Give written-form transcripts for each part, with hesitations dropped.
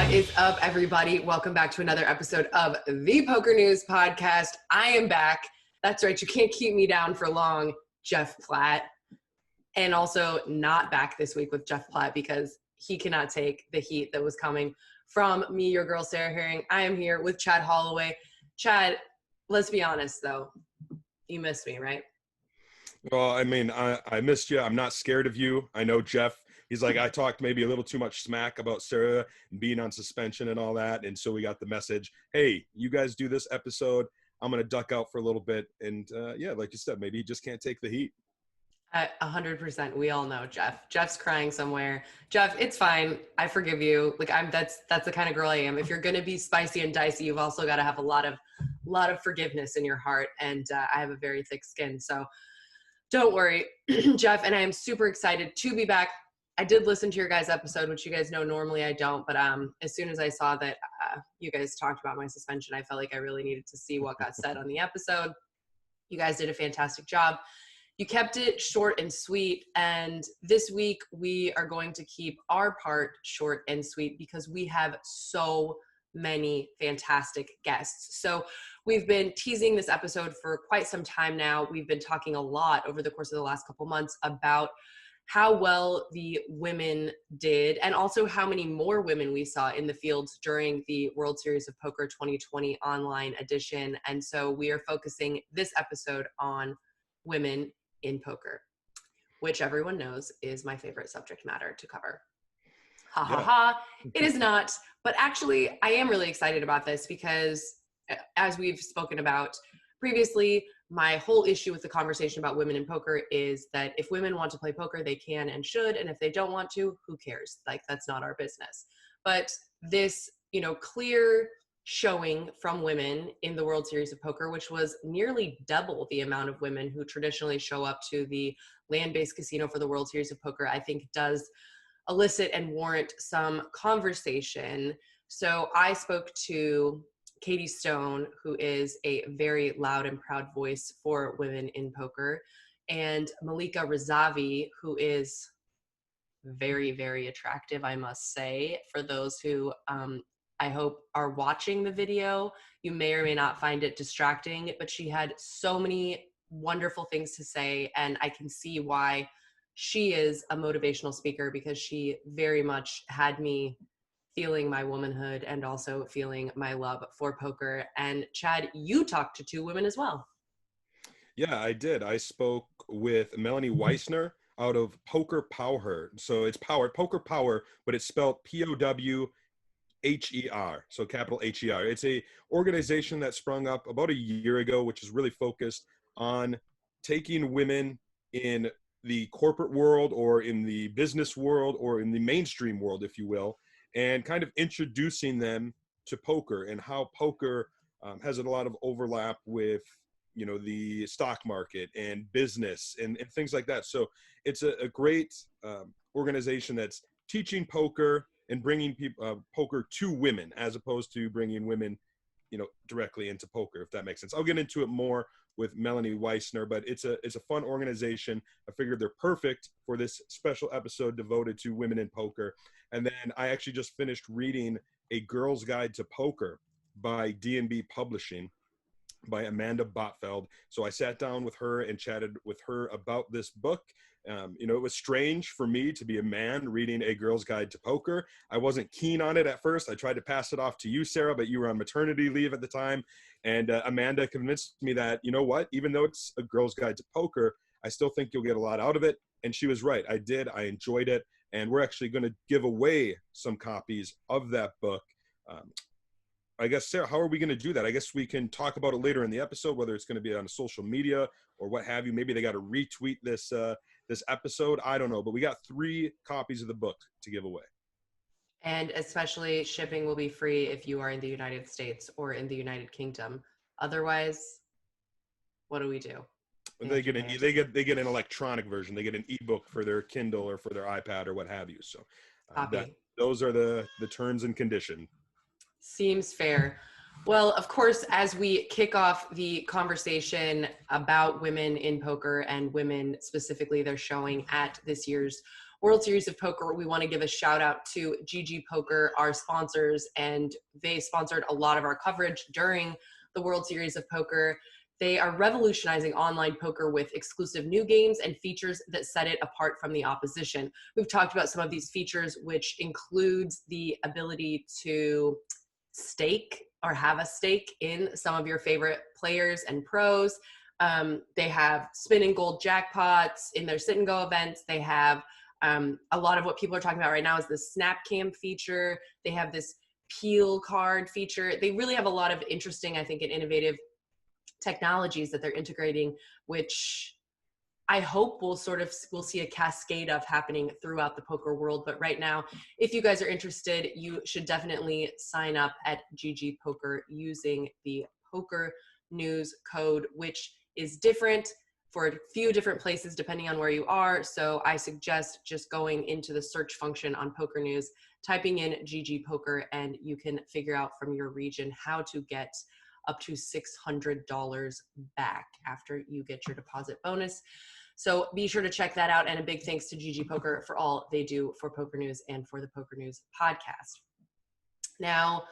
What is up, everybody? Welcome back to another episode of the PokerNews podcast. I am back. That's right. You can't keep me down for long, Jeff Platt. And also not back this week with Jeff Platt because he cannot take the heat that was coming from me, your girl, Sarah Herring. I am here with Chad Holloway. Chad, let's be honest, though. You missed me, right? Well, I mean, I missed you. I'm not scared of you. I know Jeff. He's like, I talked maybe a little too much smack about Sarah being on suspension and all that. And so we got the message, hey, you guys do this episode. I'm going to duck out for a little bit. And yeah, like you said, maybe he just can't take the heat. 100%. We all know Jeff. Jeff's crying somewhere. Jeff, it's fine. I forgive you. Like that's the kind of girl I am. If you're going to be spicy and dicey, you've also got to have a lot of forgiveness in your heart. And I have a very thick skin. So don't worry, Jeff. And I am super excited to be back. I did listen to your guys' episode, which you guys know normally I don't, but as soon as I saw that you guys talked about my suspension, I felt like I really needed to see what got said on the episode. You guys did a fantastic job. You kept it short and sweet, and this week we are going to keep our part short and sweet because we have so many fantastic guests. So we've been teasing this episode for quite some time now. We've been talking a lot over the course of the last couple months about how well the women did, and also how many more women we saw in the fields during the World Series of Poker 2020 online edition. And so we are focusing this episode on women in poker, which everyone knows is my favorite subject matter to cover. Ha ha ha. It is not, but actually I am really excited about this because as we've spoken about previously, my whole issue with the conversation about women in poker is that if women want to play poker, they can and should. And if they don't want to, who cares? Like, that's not our business. But this, clear showing from women in the World Series of Poker, which was nearly double the amount of women who traditionally show up to the land-based casino for the World Series of Poker, I think does elicit and warrant some conversation. So I spoke to Katie Stone, who is a very loud and proud voice for women in poker, and Melika Razavi, who is very, very attractive, I must say. For those who I hope are watching the video, you may or may not find it distracting, but she had so many wonderful things to say, and I can see why she is a motivational speaker because she very much had me feeling my womanhood and also feeling my love for poker. And Chad, you talked to two women as well. Yeah, I did. I spoke with Melanie Weisner out of Poker PowHer. So it's Poker PowHer, but it's spelled POWHER. So capital HER. It's a organization that sprung up about a year ago, which is really focused on taking women in the corporate world or in the business world or in the mainstream world, if you will, and kind of introducing them to poker and how poker has a lot of overlap with, the stock market and business and things like that. So it's a great organization that's teaching poker and bringing poker to women as opposed to bringing women, directly into poker, if that makes sense. I'll get into it more with Melanie Weisner, but it's a fun organization. I figured they're perfect for this special episode devoted to women in poker. And then I actually just finished reading A Girl's Guide to Poker by D&B Publishing by Amanda Botfeld. So I sat down with her and chatted with her about this book. It was strange for me to be a man reading A Girl's Guide to Poker. I wasn't keen on it at first. I tried to pass it off to you, Sarah, but you were on maternity leave at the time. And Amanda convinced me that, you know what, even though it's A Girl's Guide to Poker, I still think you'll get a lot out of it. And she was right. I did. I enjoyed it. And we're actually going to give away some copies of that book. I guess, Sarah, how are we going to do that? I guess we can talk about it later in the episode, whether it's going to be on social media or what have you. Maybe they got to retweet this episode. I don't know. But we got 3 copies of the book to give away. And especially shipping will be free if you are in the United States or in the United Kingdom. Otherwise, what do we do? They get an electronic version. They get an ebook for their Kindle or for their iPad or what have you. So those are the terms and conditions. Seems fair. Well, of course, as we kick off the conversation about women in poker and women specifically, they're showing at this year's World Series of Poker, we want to give a shout out to GGPoker, our sponsors, and they sponsored a lot of our coverage during the World Series of Poker. They are revolutionizing online poker with exclusive new games and features that set it apart from the opposition. We've talked about some of these features, which includes the ability to stake or have a stake in some of your favorite players and pros. They have spin and gold jackpots in their sit and go events. They have a lot of what people are talking about right now is the snap cam feature. They have this peel card feature. They really have a lot of interesting, I think, and innovative technologies that they're integrating, which I hope we'll see a cascade of happening throughout the poker world. But right now, if you guys are interested, you should definitely sign up at GGPoker using the PokerNews code, which is different for a few different places depending on where you are. So I suggest just going into the search function on PokerNews, typing in GGPoker, and you can figure out from your region how to get up to $600 back after you get your deposit bonus. So be sure to check that out. And a big thanks to GGPoker for all they do for PokerNews and for the PokerNews podcast. Now,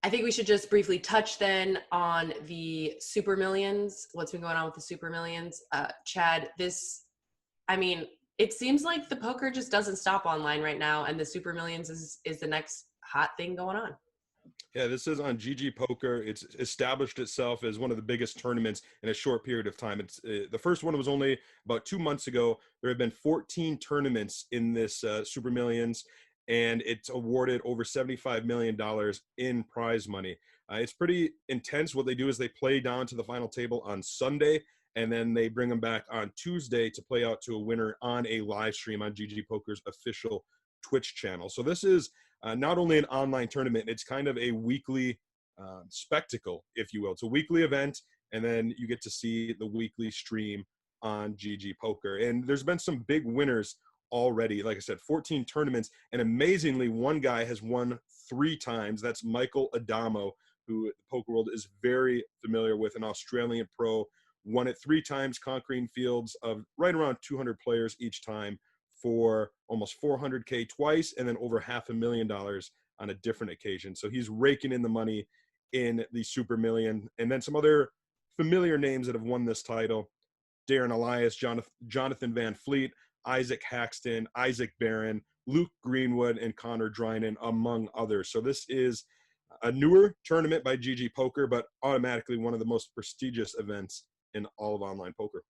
I think we should just briefly touch then on the Super Millions. What's been going on with the Super Millions? Chad, it seems like the poker just doesn't stop online right now, and the Super Millions is the next hot thing going on. Yeah, this is on GGPoker. It's established itself as one of the biggest tournaments in a short period of time. It's the first one was only about 2 months ago. There have been 14 tournaments in this Super Millions, and it's awarded over $75 million in prize money. It's pretty intense. What they do is they play down to the final table on Sunday, and then they bring them back on Tuesday to play out to a winner on a live stream on GGPoker's official Twitch channel. So this is not only an online tournament, it's kind of a weekly spectacle, if you will. It's a weekly event, and then you get to see the weekly stream on GGPoker. And there's been some big winners already. Like I said, 14 tournaments, and amazingly, one guy has won 3 times. That's Michael Adamo, who the poker world is very familiar with, an Australian pro. Won it 3 times, conquering fields of right around 200 players each time, for almost 400K twice, and then over $500,000 on a different occasion. So he's raking in the money in the Super Million. And then some other familiar names that have won this title: Darren Elias, Jonathan Van Fleet, Isaac Haxton, Isaac Barron, Luke Greenwood, and Connor Drynan, among others. So this is a newer tournament by GGPoker, but automatically one of the most prestigious events in all of online poker.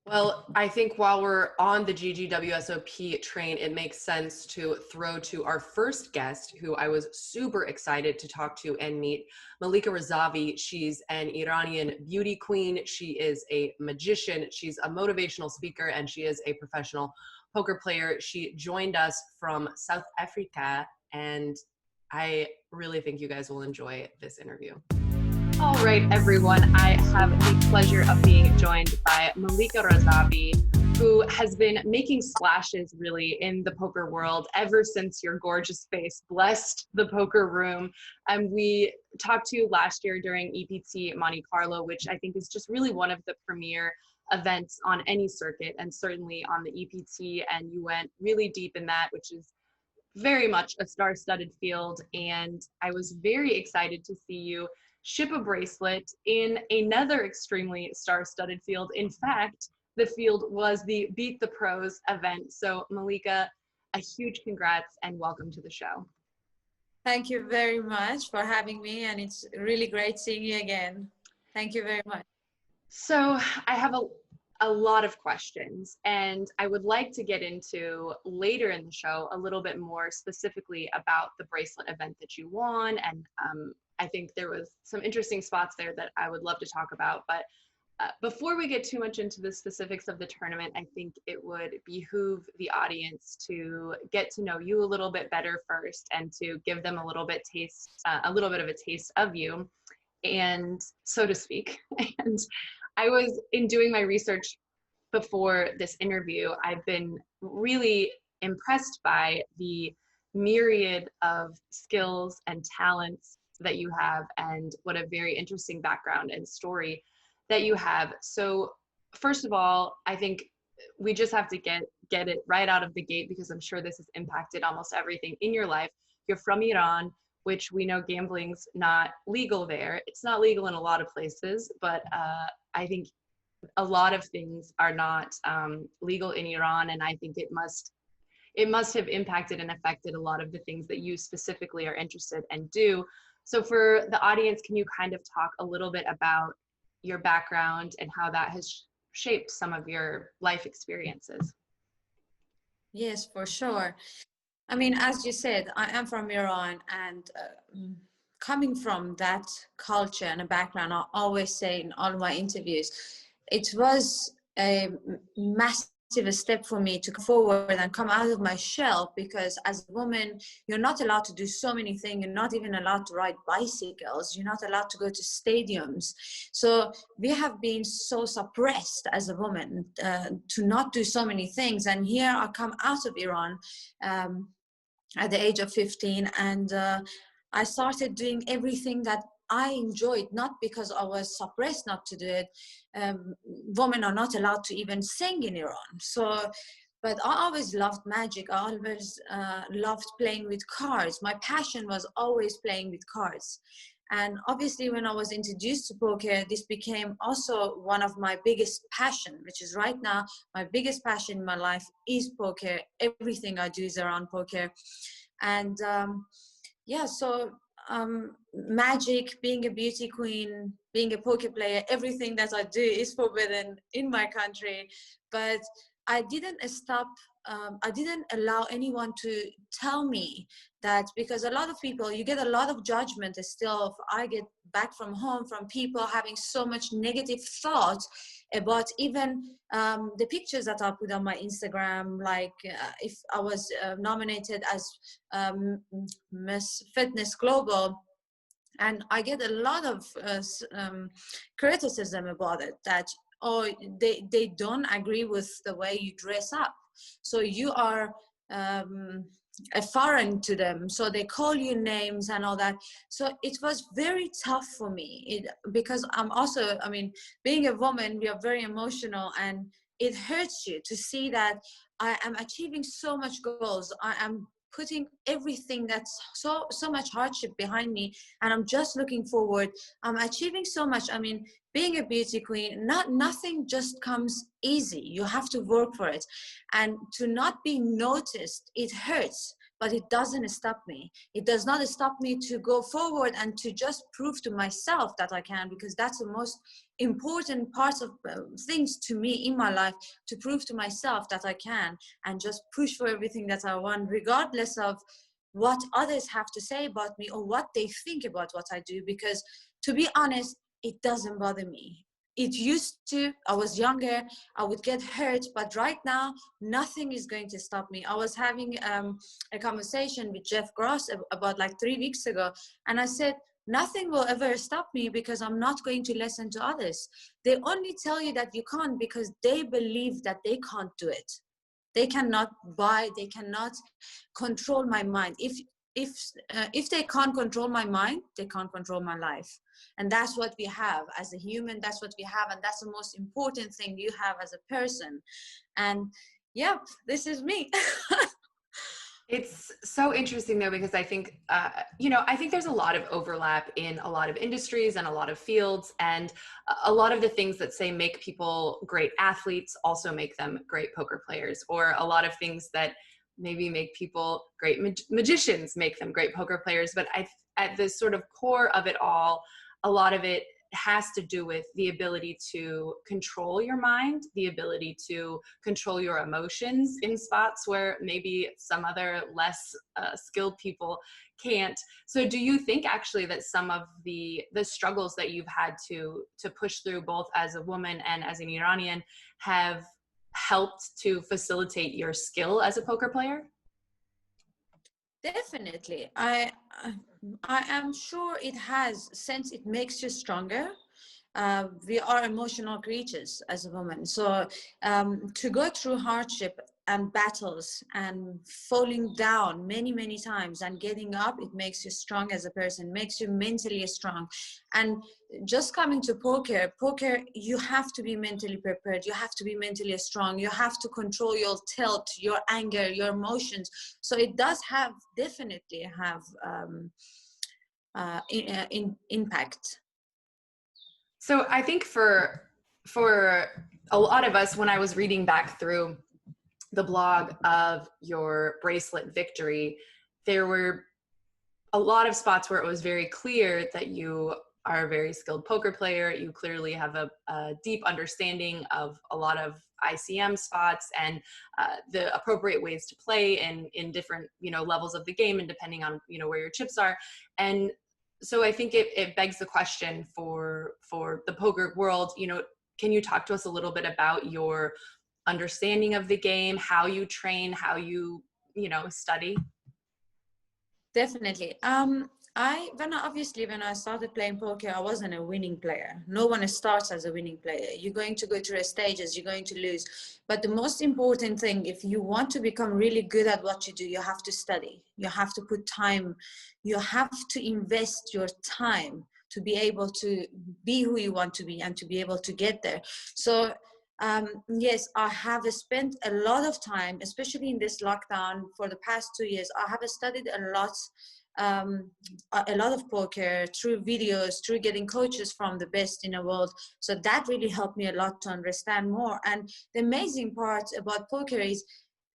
Well, I think while we're on the GGWSOP train, it makes sense to throw to our first guest, who I was super excited to talk to and meet, Melika Razavi. She's an Iranian beauty queen. She is a magician. She's a motivational speaker, and she is a professional poker player. She joined us from South Africa, and I really think you guys will enjoy this interview. All right, everyone, I have the pleasure of being joined by Melika Razavi, who has been making splashes really in the poker world ever since your gorgeous face blessed the poker room. And we talked to you last year during EPT Monte Carlo, which I think is just really one of the premier events on any circuit, and certainly on the EPT. And you went really deep in that, which is very much a star-studded field. And I was very excited to see you ship a bracelet in another extremely star-studded field. In fact, the field was the Beat the Pros event. So Melika, a huge congrats and welcome to the show. Thank you very much for having me, and it's really great seeing you again. Thank you very much. So I have a lot of questions, and I would like to get into later in the show a little bit more specifically about the bracelet event that you won. And I think there was some interesting spots there that I would love to talk about. But before we get too much into the specifics of the tournament, I think it would behoove the audience to get to know you a little bit better first, and to give them a little bit of a taste of you, and so to speak. And I was, in doing my research before this interview, I've been really impressed by the myriad of skills and talents that you have, and what a very interesting background and story that you have. So first of all, I think we just have to get get it right out of the gate, because I'm sure this has impacted almost everything in your life. You're from Iran, which we know gambling's not legal there. It's not legal in a lot of places, but I think a lot of things are not legal in Iran, and I think it must have impacted and affected a lot of the things that you specifically are interested and do. So for the audience, can you kind of talk a little bit about your background and how that has shaped some of your life experiences? Yes, for sure. I mean, as you said, I am from Iran, and coming from that culture and a background, I always say in all my interviews, it was a massive step for me to come forward and come out of my shell, because as a woman, you're not allowed to do so many things. You're not even allowed to ride bicycles. You're not allowed to go to stadiums. So we have been so suppressed as a woman to not do so many things. And here I come out of Iran at the age of 15, and I started doing everything that I enjoyed, not because I was suppressed not to do it. Women are not allowed to even sing in Iran. So, but I always loved magic. I always loved playing with cards. My passion was always playing with cards. And obviously when I was introduced to poker, this became also one of my biggest passion, which is right now, my biggest passion in my life is poker. Everything I do is around poker. And yeah, so magic, being a beauty queen, being a poker player, everything that I do is forbidden in my country. But I didn't stop, I didn't allow anyone to tell me that, because a lot of people, you get a lot of judgment still. I get back from home from people having so much negative thoughts about even the pictures that I put on my Instagram, like if I was nominated as Miss Fitness Global, and I get a lot of criticism about it, that oh, they don't agree with the way you dress up, so you are a foreign to them, so they call you names and all that. So it was very tough for me, because I'm also, I mean, being a woman, we are very emotional, and it hurts you to see that I am achieving so much goals. I am putting everything that's so much hardship behind me, and I'm just looking forward. I'm achieving so much. I mean, being a beauty queen, nothing just comes easy. You have to work for it, and to not be noticed, it hurts, but it doesn't stop me. It does not stop me to go forward and to just prove to myself that I can, because that's the most important part of things to me in my life, to prove to myself that I can, and just push for everything that I want, regardless of what others have to say about me or what they think about what I do. Because to be honest, it doesn't bother me. It used to, I was younger, I would get hurt, but right now, nothing is going to stop me. I was having a conversation with Jeff Gross about like 3 weeks ago, and I said, nothing will ever stop me, because I'm not going to listen to others. They only tell you that you can't because they believe that they can't do it. They cannot they cannot control my mind. If they can't control my mind, they can't control my life. And that's what we have as a human. That's what we have. And that's the most important thing you have as a person. And yep, this is me. It's so interesting though, because I think, I think there's a lot of overlap in a lot of industries and a lot of fields, and a lot of the things that say make people great athletes also make them great poker players, or a lot of things that maybe make people great magicians make them great poker players. But at the sort of core of it all, a lot of it has to do with the ability to control your mind, the ability to control your emotions in spots where maybe some other less skilled people can't. So do you think actually that some of the struggles that you've had to push through, both as a woman and as an Iranian, have helped to facilitate your skill as a poker player? Definitely. I am sure it has, since it makes you stronger. We are emotional creatures as a woman. So to go through hardship, and battles and falling down many times and getting up, it makes you strong as a person, makes you mentally strong. And just coming to poker, you have to be mentally prepared, you have to be mentally strong, you have to control your tilt, your anger, your emotions. So it does have definitely have impact. So I think for a lot of us, when I was reading back through the blog of your bracelet victory, there were a lot of spots where it was very clear that you are a very skilled poker player. You clearly have a deep understanding of a lot of ICM spots and the appropriate ways to play in different, levels of the game, and depending on, where your chips are. And so I think it begs the question for the poker world, can you talk to us a little bit about your understanding of the game, how you train, how you, study? Definitely. When I started playing poker, I wasn't a winning player. No one starts as a winning player. You're going to go through stages, you're going to lose. But the most important thing, if you want to become really good at what you do, you have to study. You have to put time. You have to invest your time to be able to be who you want to be and to be able to get there. So yes, I have spent a lot of time, especially in this lockdown for the past 2 years. I have studied a lot of poker through videos, through getting coaches from the best in the world. So that really helped me a lot to understand more. And the amazing part about poker is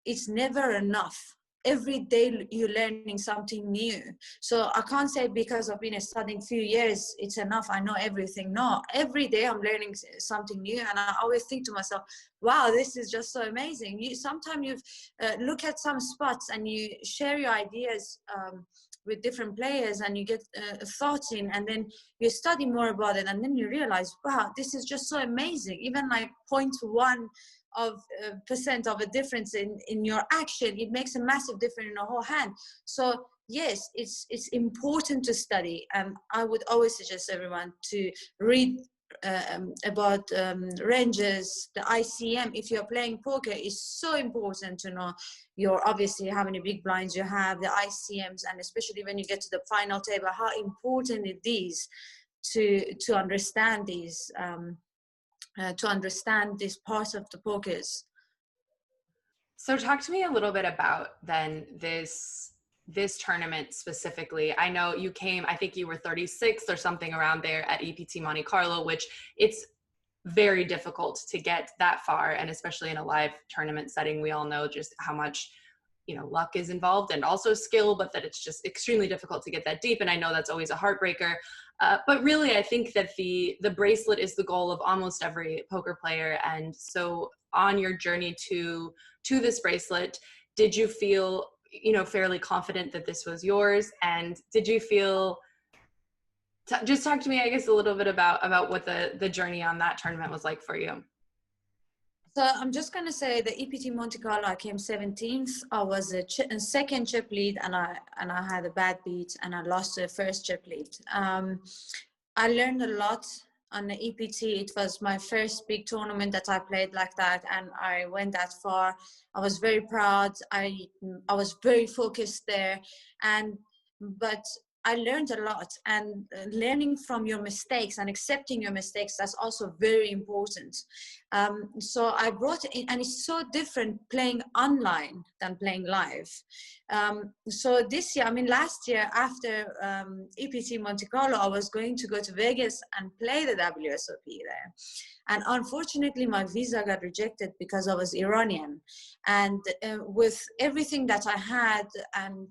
it's never enough. Every day you're learning something new. So I can't say because I've been studying few years, it's enough, I know everything. No, every day I'm learning something new. And I always think to myself, wow, this is just so amazing. Sometimes you look at some spots and you share your ideas with different players and you get thoughts in, and then you study more about it, and then you realize, wow, this is just so amazing. Even like 0.1% of a difference in your action, it makes a massive difference in the whole hand. So yes, it's important to study, and I would always suggest everyone to read about ranges, the ICM. If you're playing poker, it's so important to know obviously how many big blinds you have, the ICMs, and especially when you get to the final table, how important it is to understand these this part of the pokers. So talk to me a little bit about then this tournament specifically. I know you came, I think you were 36th or something around there at EPT Monte Carlo, which it's very difficult to get that far. And especially in a live tournament setting, we all know just how much, luck is involved and also skill, but that it's just extremely difficult to get that deep. And I know that's always a heartbreaker. But really, I think that the bracelet is the goal of almost every poker player. And so on your journey to this bracelet, did you feel, fairly confident that this was yours? And did you feel, just talk to me, I guess, a little bit about what the journey on that tournament was like for you. So I'm just going to say the EPT Monte Carlo, I came 17th. I was a second chip lead, and I had a bad beat, and I lost the first chip lead. I learned a lot on the EPT. It was my first big tournament that I played like that, and I went that far. I was very proud. I was very focused there, but I learned a lot, and learning from your mistakes and accepting your mistakes, that's also very important. So I brought it in, and it's so different playing online than playing live. So this year, last year after EPT Monte Carlo, I was going to go to Vegas and play the WSOP there. And unfortunately, my visa got rejected because I was Iranian. And with everything that I had, and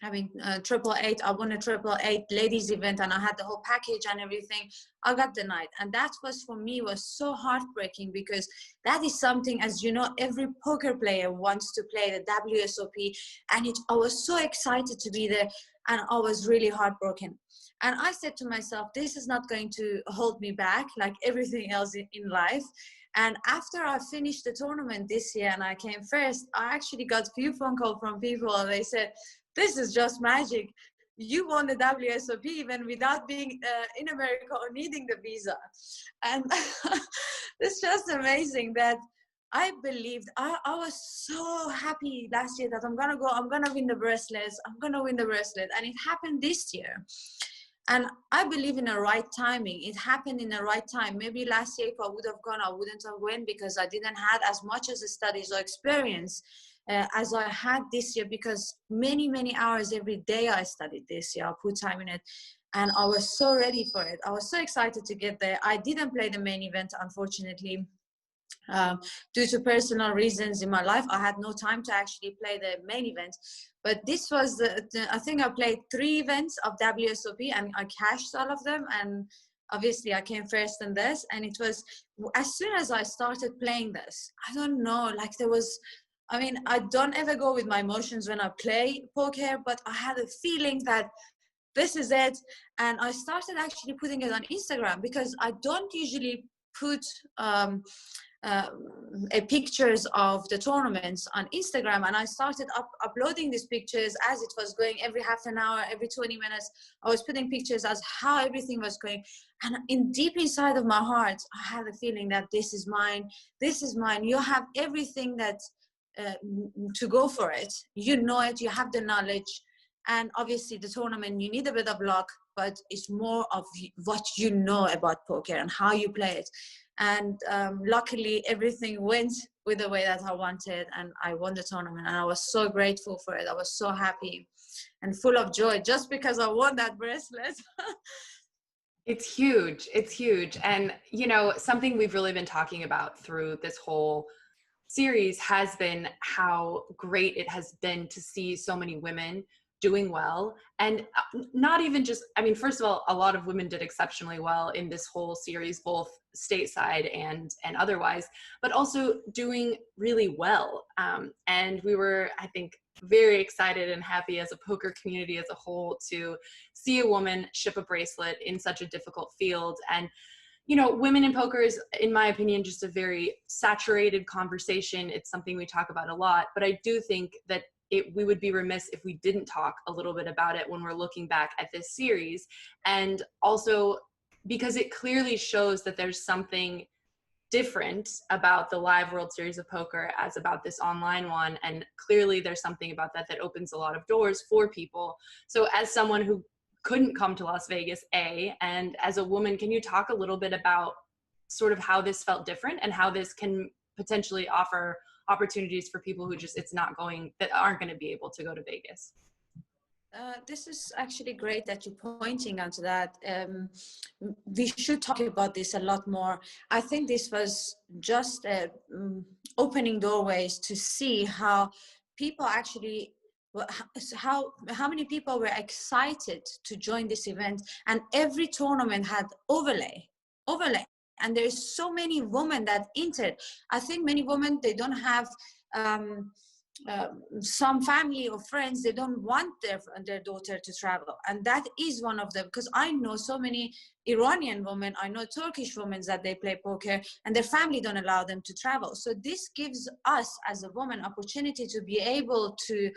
having 888, I won a 888 ladies event, and I had the whole package and everything, I got denied. And that was, for me, was so heartbreaking, because that is something, as you know, every poker player wants to play the WSOP, and I was so excited to be there, and I was really heartbroken. And I said to myself, this is not going to hold me back like everything else in life. And after I finished the tournament this year and I came first, I actually got a few phone calls from people, and they said, this is just magic. You won the WSOP even without being in America or needing the visa. And it's just amazing that I believed, I was so happy last year that I'm going to win the bracelets. And it happened this year. And I believe in the right timing. It happened in the right time. Maybe last year, if I would have gone, I wouldn't have won because I didn't have as much as the studies or experience as I had this year, because many, many hours every day I studied this year. I put time in it. And I was so ready for it. I was so excited to get there. I didn't play the main event, unfortunately. Due to personal reasons in my life, I had no time to actually play the main event. But this was I think I played 3 events of WSOP and I cashed all of them. And obviously I came first in this. And it was, as soon as I started playing this, I don't know, like there was, I mean, I don't ever go with my emotions when I play poker, but I had a feeling that this is it. And I started actually putting it on Instagram, because I don't usually put pictures of the tournaments on Instagram, and I started uploading these pictures as it was going. Every half an hour, every 20 minutes, I was putting pictures as how everything was going. And deep inside of my heart, I had a feeling that this is mine. You have everything that to go for it. You know it, you have the knowledge. And obviously the tournament, you need a bit of luck, but it's more of what you know about poker and how you play it. And luckily everything went with the way that I wanted, and I won the tournament, and I was so grateful for it. I was so happy and full of joy just because I won that bracelet. It's huge. It's huge. And, you know, something we've really been talking about through this whole series has been how great it has been to see so many women doing well. And not even just, I mean, first of all, a lot of women did exceptionally well in this whole series, both stateside and otherwise, but also doing really well. And we were, I think, very excited and happy as a poker community as a whole to see a woman ship a bracelet in such a difficult field. And, you know, women in poker is, in my opinion, just a very saturated conversation. It's something we talk about a lot, but I do think that we would be remiss if we didn't talk a little bit about it when we're looking back at this series. And also because it clearly shows that there's something different about the live World Series of Poker as about this online one. And clearly there's something about that that opens a lot of doors for people. So as someone who couldn't come to Las Vegas, and as a woman, can you talk a little bit about sort of how this felt different and how this can potentially offer opportunities for people who just, that aren't going to be able to go to Vegas? This is actually great that you're pointing onto that. We should talk about this a lot more. I think this was just opening doorways to see how people actually, how many people were excited to join this event, and every tournament had overlay. And there's so many women that entered. I think many women, they don't have some family or friends, they don't want their daughter to travel, and that is one of them, because I know so many Iranian women, I know Turkish women that they play poker and their family don't allow them to travel. So this gives us as a woman opportunity to be able to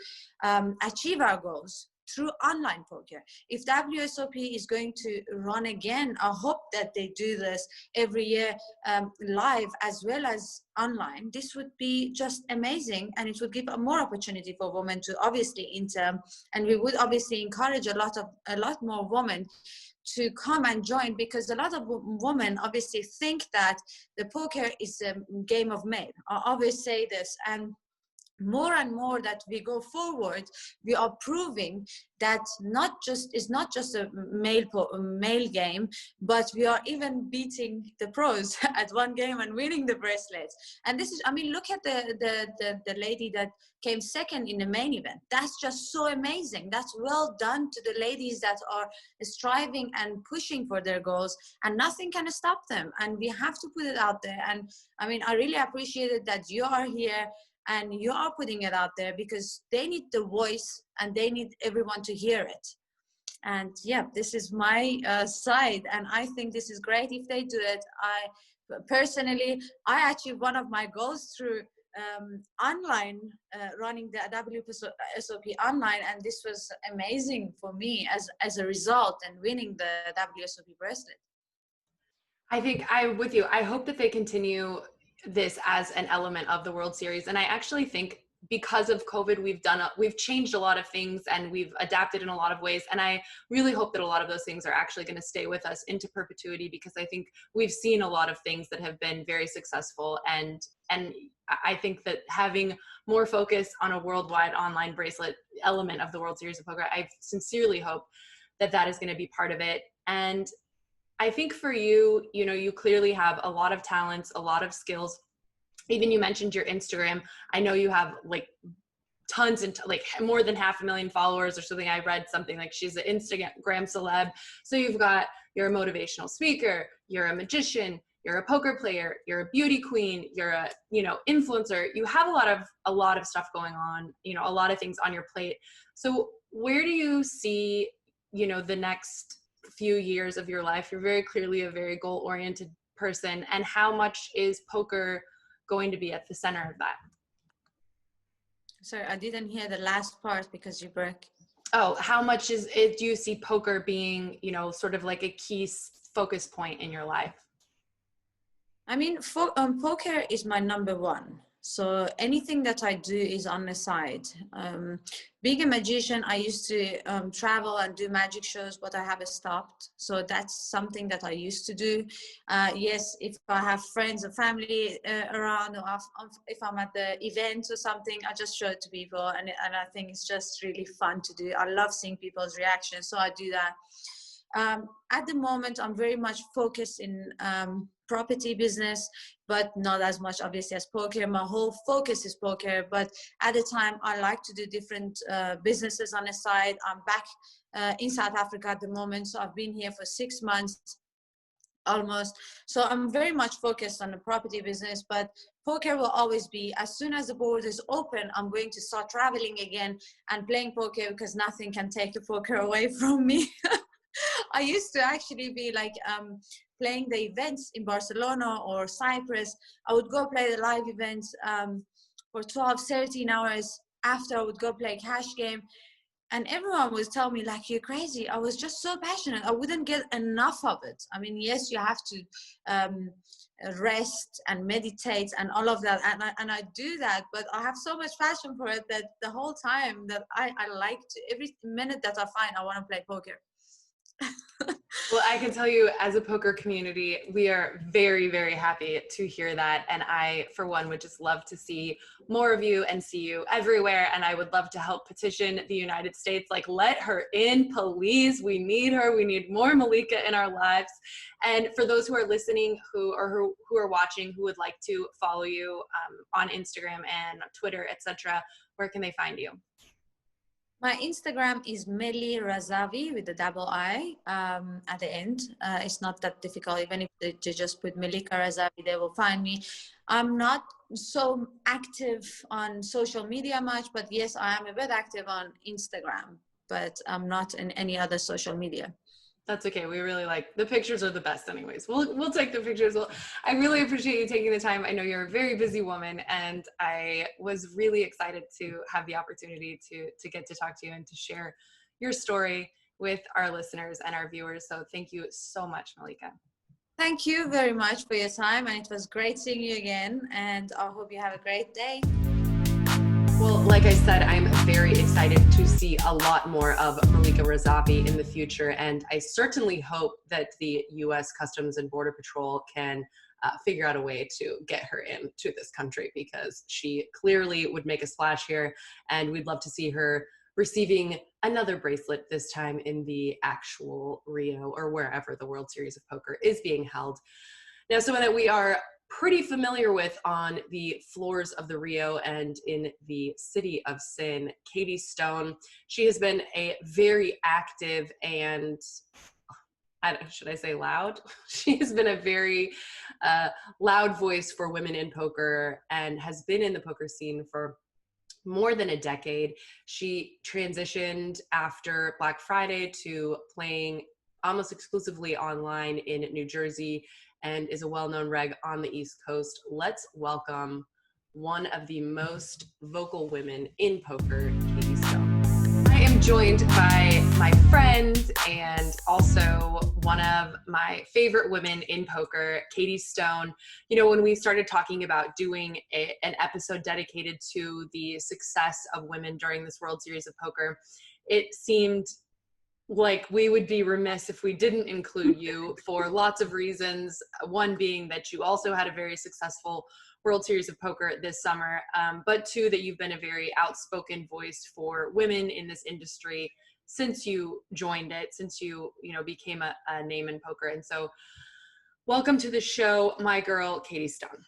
achieve our goals through online poker. If WSOP is going to run again, I hope that they do this every year live as well as online. This would be just amazing, and it would give more opportunity for women to obviously enter, and we would obviously encourage a lot more women to come and join, because a lot of women obviously think that the poker is a game of male. I always say this, and more and more that we go forward, we are proving that it's not just a male game, but we are even beating the pros at one game and winning the bracelets. And this is, I mean, look at the lady that came second in the main event. That's just so amazing. That's well done to the ladies that are striving and pushing for their goals, and nothing can stop them. And we have to put it out there. And I mean, I really appreciate it that you are here and you are putting it out there, because they need the voice and they need everyone to hear it. And yeah, this is my side, and I think this is great if they do it. I achieved one of my goals through online, running the WSOP online, and this was amazing for me as a result, and winning the WSOP bracelet. I think I'm with you. I hope that they continue this as an element of the World Series. And I actually think because of COVID, we've changed a lot of things and we've adapted in a lot of ways. And I really hope that a lot of those things are actually going to stay with us into perpetuity, because I think we've seen a lot of things that have been very successful. And I think that having more focus on a worldwide online bracelet element of the World Series of Poker, I sincerely hope that that is going to be part of it. And I think for you, you know, you clearly have a lot of talents, a lot of skills. Even you mentioned your Instagram. I know you have like tons and like more than 500,000 followers or something. I read something like she's an Instagram celeb. So you're a motivational speaker, you're a magician, you're a poker player, you're a beauty queen, you're a, you know, influencer. You have a lot of stuff going on, you know, a lot of things on your plate. So where do you see, you know, the next few years of your life? You're very clearly a very goal-oriented person. And how much is poker going to be at the center of that? Sorry, I didn't hear the last part because you broke. Oh, how much is it, do you see poker being, you know, sort of like a key focus point in your life? I mean, poker is my number one. So anything that I do is on the side. Being a magician, I used to travel and do magic shows, but I have stopped. So that's something that I used to do. Yes, if I have friends or family around, or if I'm at the event or something, I just show it to people. And I think it's just really fun to do. I love seeing people's reactions, so I do that. At the moment, I'm very much focused in property business, but not as much obviously as poker. My whole focus is poker, but at the time I like to do different businesses on the side. I'm back in South Africa at the moment, so I've been here for 6 months almost. So I'm very much focused on the property business, but poker will always be, as soon as the borders open, I'm going to start traveling again and playing poker, because nothing can take the poker away from me. I used to actually be like playing the events in Barcelona or Cyprus. I would go play the live events for 12, 13 hours. After, I would go play a cash game. And everyone was telling me, like, you're crazy. I was just so passionate. I wouldn't get enough of it. I mean, yes, you have to rest and meditate and all of that. And I do that, but I have so much passion for it that the whole time that I like to, every minute that I find, I want to play poker. Well, I can tell you, as a poker community, we are very, very happy to hear that. And I, for one, would just love to see more of you and see you everywhere. And I would love to help petition the United States, like, let her in, please. We need her. We need more Melika in our lives. And for those who are listening, who are watching, who would like to follow you on Instagram and Twitter, etc., where can they find you? My Instagram is Melika Razavi with the double I at the end. It's not that difficult. Even if they just put Melika Razavi, they will find me. I'm not so active on social media much, but yes, I am a bit active on Instagram, but I'm not in any other social media. That's okay. We really like, the pictures are the best anyways. We'll take the pictures. I really appreciate you taking the time. I know you're a very busy woman, and I was really excited to have the opportunity to get to talk to you and to share your story with our listeners and our viewers. So thank you so much, Melika. Thank you very much for your time, and it was great seeing you again, and I hope you have a great day. Well, like I said, I'm very excited to see a lot more of Melika Razavi in the future, and I certainly hope that the U.S. Customs and Border Patrol can figure out a way to get her into this country, because she clearly would make a splash here, and we'd love to see her receiving another bracelet, this time in the actual Rio or wherever the World Series of Poker is being held. Now, someone that we are pretty familiar with on the floors of the Rio and in the city of Sin, Katie Stone. She has been a very active and, should I say loud? She has been a very loud voice for women in poker and has been in the poker scene for more than a decade. She transitioned after Black Friday to playing almost exclusively online in New Jersey, and is a well-known reg on the East Coast. Let's welcome one of the most vocal women in poker, Katie Stone. I am joined by my friend and also one of my favorite women in poker, Katie Stone. You know, when we started talking about doing an episode dedicated to the success of women during this World Series of Poker, it seemed like we would be remiss if we didn't include you for lots of reasons. One being that you also had a very successful World Series of Poker this summer, but two, that you've been a very outspoken voice for women in this industry since you joined it, since you became a name in poker. And so welcome to the show, my girl, Katie Stone.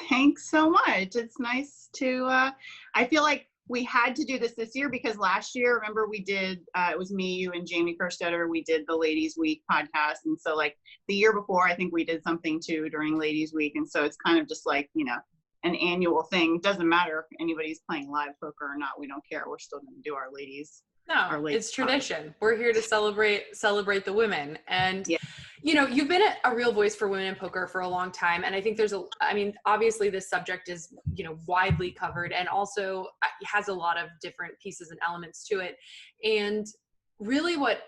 Thanks so much. It's nice to, I feel like we had to do this year because last year, remember we did, it was me, you, and Jamie Kerstetter, we did the Ladies Week podcast. And so like the year before, I think we did something too during Ladies Week. And so it's kind of just like, you know, an annual thing. Doesn't matter if anybody's playing live poker or not. We don't care. We're still going to do our ladies. No, it's tradition. We're here to celebrate the women. And, you know, you've been a real voice for women in poker for a long time. And I think obviously this subject is, you know, widely covered and also has a lot of different pieces and elements to it. And really what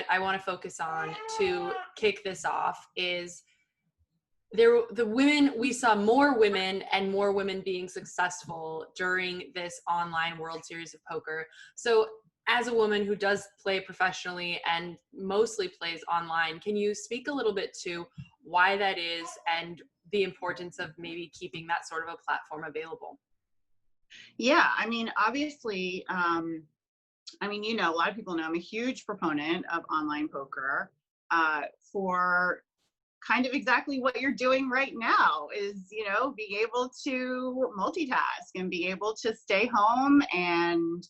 I want to focus on to kick this off is we saw more women and more women being successful during this online World Series of Poker. So as a woman who does play professionally and mostly plays online, can you speak a little bit to why that is and the importance of maybe keeping that sort of a platform available? Yeah, I mean, obviously, you know, a lot of people know I'm a huge proponent of online poker for kind of exactly what you're doing right now is, you know, being able to multitask and be able to stay home and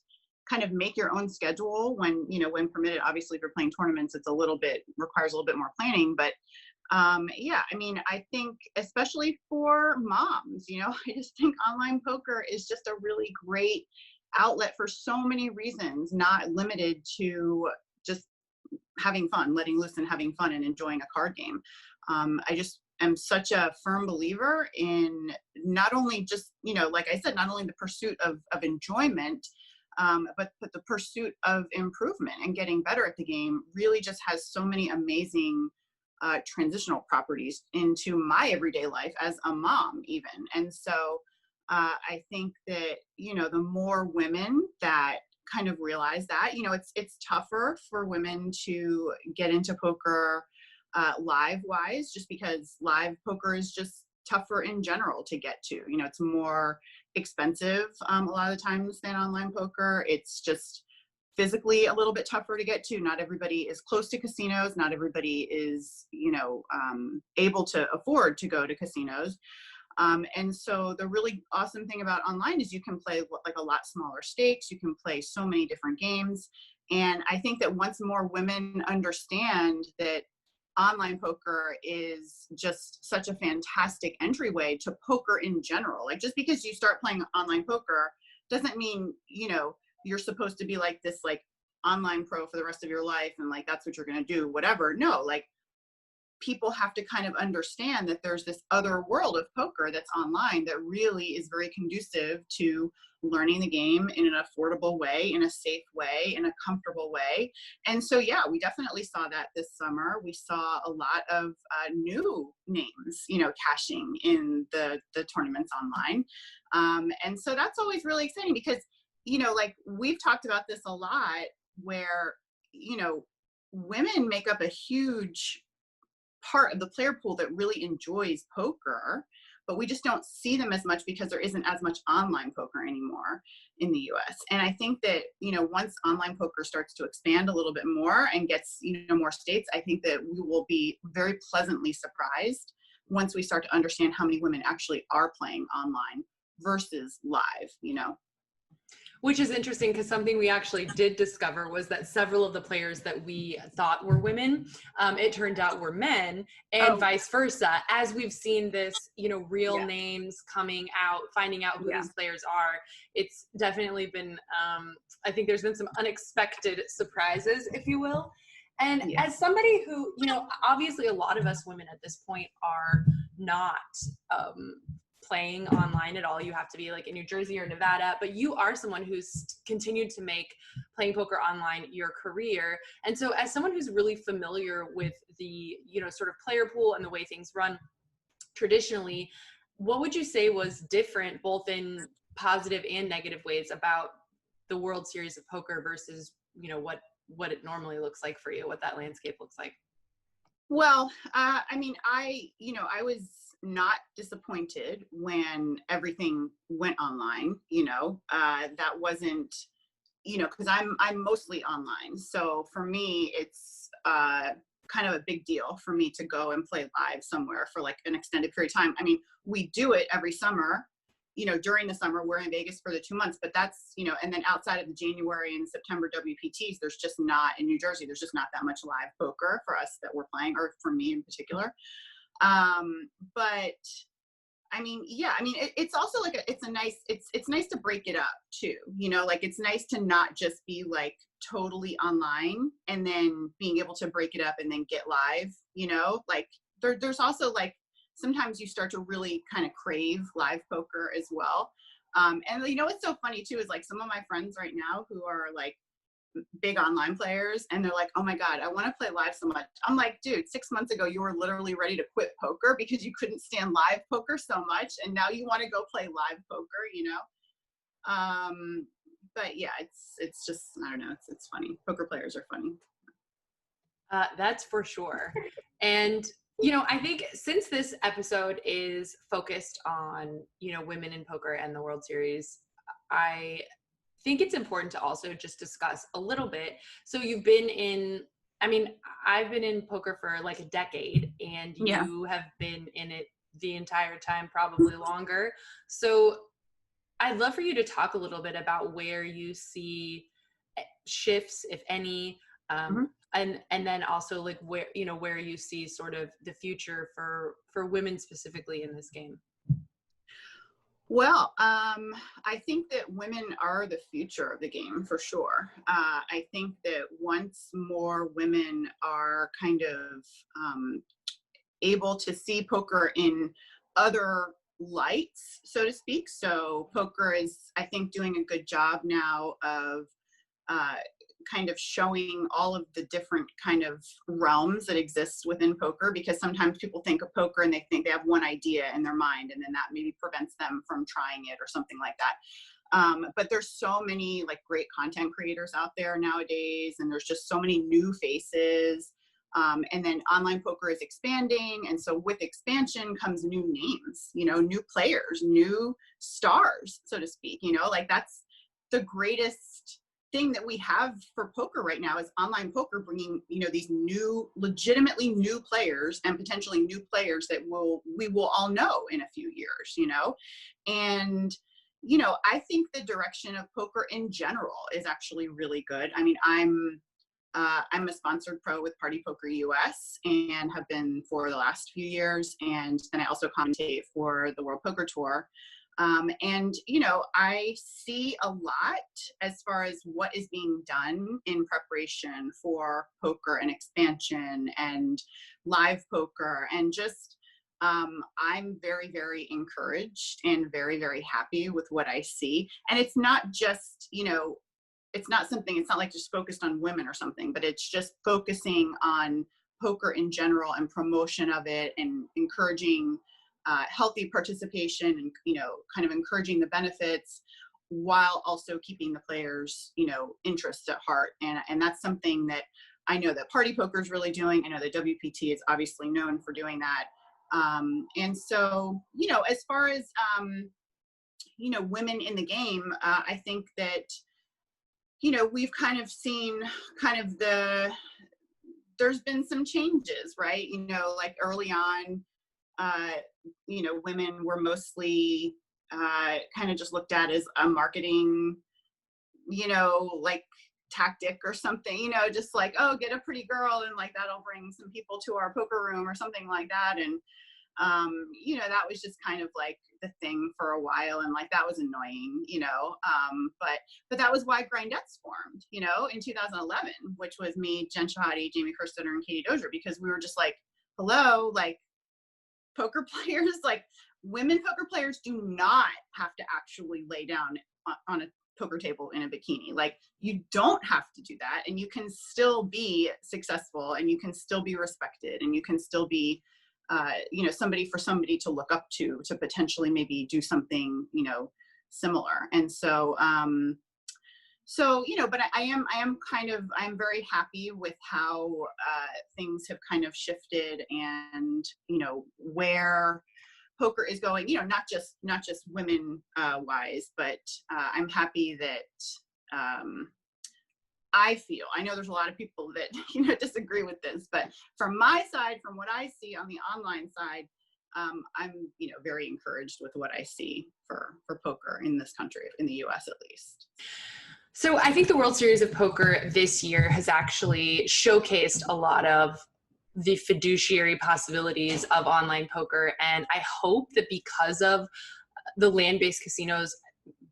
kind of make your own schedule when permitted. Obviously, if you're playing tournaments, requires a little bit more planning. But yeah, I mean, I think especially for moms, you know, I just think online poker is just a really great outlet for so many reasons, not limited to just having fun, letting loose and having fun and enjoying a card game. I just am such a firm believer in not only just, you know, like I said, not only the pursuit of enjoyment, but the pursuit of improvement and getting better at the game really just has so many amazing transitional properties into my everyday life as a mom even. And so I think that, you know, the more women that kind of realize that, you know, it's tougher for women to get into poker live wise, just because live poker is just tougher in general to get to. You know, it's more expensive a lot of the times than online poker. It's just physically a little bit tougher to get to. Not everybody is close to casinos. Not everybody is, you know, able to afford to go to casinos. And so the really awesome thing about online is you can play like a lot smaller stakes. You can play so many different games. And I think that once more women understand that online poker is just such a fantastic entryway to poker in general. Like just because you start playing online poker doesn't mean, you know, you're supposed to be like this like online pro for the rest of your life and like that's what you're going to do, whatever. No, like people have to kind of understand that there's this other world of poker that's online that really is very conducive to learning the game in an affordable way, in a safe way, in a comfortable way. And so, yeah, we definitely saw that this summer. We saw a lot of new names, you know, cashing in the tournaments online. And so that's always really exciting because, you know, like we've talked about this a lot where, you know, women make up a huge part of the player pool that really enjoys poker, but we just don't see them as much because there isn't as much online poker anymore in the US. And I think that, you know, once online poker starts to expand a little bit more and gets, you know, more states, I think that we will be very pleasantly surprised once we start to understand how many women actually are playing online versus live, you know. Which is interesting because something we actually did discover was that several of the players that we thought were women, it turned out were men, and vice versa. As we've seen this, you know, real names coming out, finding out who these players are, it's definitely been, I think there's been some unexpected surprises, if you will. And as somebody who, you know, obviously a lot of us women at this point are not playing online at all. You have to be like in New Jersey or Nevada, but you are someone who's continued to make playing poker online your career. And so as someone who's really familiar with the, sort of player pool and the way things run traditionally, what would you say was different both in positive and negative ways about the World Series of Poker versus, what it normally looks like for you, what that landscape looks like? Well, I mean, I was not disappointed when everything went online, that wasn't, because I'm mostly online. So for me, it's kind of a big deal for me to go and play live somewhere for like an extended period of time. I mean, we do it every summer, during the summer. We're in Vegas for the 2 months, but that's, and then outside of the January and September WPTs, there's just not, in New Jersey, there's just not that much live poker for us that we're playing, or for me in particular. But I mean, yeah, I mean, it's also like it's nice to break it up too, like it's nice to not just be like totally online and then being able to break it up and then get live, like there's also like, sometimes you start to really kind of crave live poker as well. And what's so funny too is like some of my friends right now who are like big online players, and they're like, oh my God, I want to play live so much. I'm like, dude, 6 months ago, you were literally ready to quit poker because you couldn't stand live poker so much. And now you want to go play live poker, but yeah, it's just, I don't know. It's funny. Poker players are funny. That's for sure. And I think since this episode is focused on, women in poker and the World Series, I think it's important to also just discuss a little bit. So I've been in poker for like a decade, and you have been in it the entire time, probably longer. So I'd love for you to talk a little bit about where you see shifts, if any, and then also like where you see sort of the future for women specifically in this game. Well, I think that women are the future of the game for sure. I think that once more women are kind of able to see poker in other lights, so to speak. So poker is, I think, doing a good job now of kind of showing all of the different kind of realms that exist within poker, because sometimes people think of poker and they think they have one idea in their mind, and then that maybe prevents them from trying it or something like that. But there's so many like great content creators out there nowadays, and there's just so many new faces. And then online poker is expanding. And so with expansion comes new names, new players, new stars, so to speak, like that's the greatest thing that we have for poker right now is online poker bringing, these new, legitimately new players, and potentially new players that we will all know in a few years, and, I think the direction of poker in general is actually really good. I mean, I'm a sponsored pro with Party Poker US and have been for the last few years. And then I also commentate for the World Poker Tour. And, I see a lot as far as what is being done in preparation for poker and expansion and live poker. And just, I'm very, very encouraged and very, very happy with what I see. And it's not just, it's not like just focused on women or something, but it's just focusing on poker in general and promotion of it and encouraging healthy participation and, kind of encouraging the benefits while also keeping the players, interests at heart. And that's something that I know that Party Poker is really doing. I know that WPT is obviously known for doing that. And so, as far as, women in the game, I think that, we've kind of seen there's been some changes, right? Like early on, women were mostly kind of just looked at as a marketing, like tactic or something, just like, oh, get a pretty girl and like that'll bring some people to our poker room or something like that. And that was just kind of like the thing for a while, and like that was annoying, but that was why Grindettes formed, in 2011, which was me, Jen Shahadi, Jamie Kerstetter, and Katie Dozier, because we were just like, hello, like poker players, like women poker players do not have to actually lay down on a poker table in a bikini. Like, you don't have to do that, and you can still be successful, and you can still be respected, and you can still be somebody to look up to potentially maybe do something similar. And so but I'm very happy with how things have kind of shifted, and where poker is going, not just women wise, but I'm happy that I know there's a lot of people that disagree with this, but from my side, from what I see on the online side, I'm very encouraged with what I see for poker in this country, in the US at least. So I think the World Series of Poker this year has actually showcased a lot of the fiduciary possibilities of online poker. And I hope that because of the land-based casinos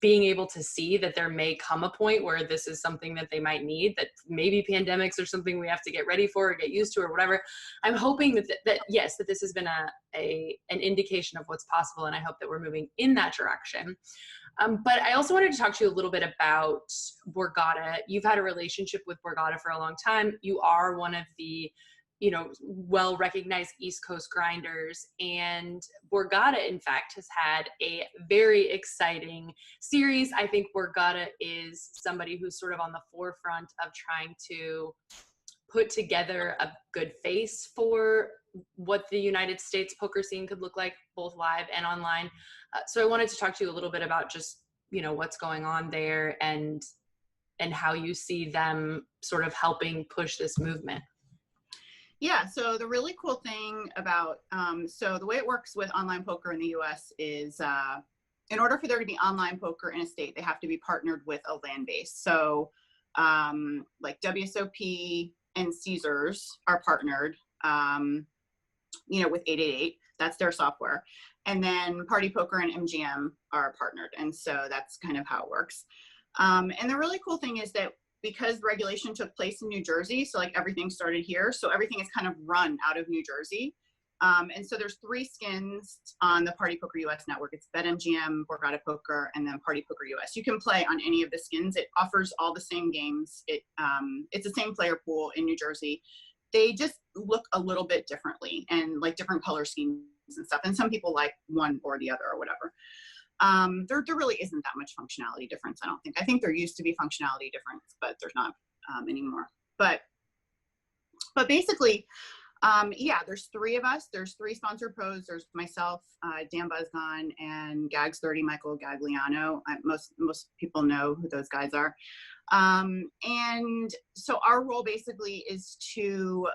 being able to see that there may come a point where this is something that they might need, that maybe pandemics are something we have to get ready for or get used to or whatever. I'm hoping that yes, that this has been an indication of what's possible, and I hope that we're moving in that direction. But I also wanted to talk to you a little bit about Borgata. You've had a relationship with Borgata for a long time. You are one of the well-recognized East Coast grinders, and Borgata, in fact, has had a very exciting series. I think Borgata is somebody who's sort of on the forefront of trying to put together a good face for what the United States poker scene could look like, both live and online. So I wanted to talk to you a little bit about just, what's going on there and how you see them sort of helping push this movement. Yeah, so the really cool thing about, so the way it works with online poker in the US is in order for there to be online poker in a state, they have to be partnered with a land base. So like WSOP and Caesars are partnered, with 888, that's their software. And then Party Poker and MGM are partnered. And so that's kind of how it works. And the really cool thing is that because regulation took place in New Jersey, so like everything started here, so everything is kind of run out of New Jersey. And so there's 3 skins on the Party Poker US network. It's BetMGM, Borgata Poker, and then Party Poker US. You can play on any of the skins. It offers all the same games. It's the same player pool in New Jersey. They just look a little bit differently, and like different color schemes and stuff. And some people like one or the other or whatever. There really isn't that much functionality difference, I don't think. I think there used to be functionality difference, but there's not anymore. But basically, there's 3 of us. There's 3 sponsored pros. There's myself, Dan Buzgon, and Gags30, Michael Gagliano. Most people know who those guys are. And so our role basically is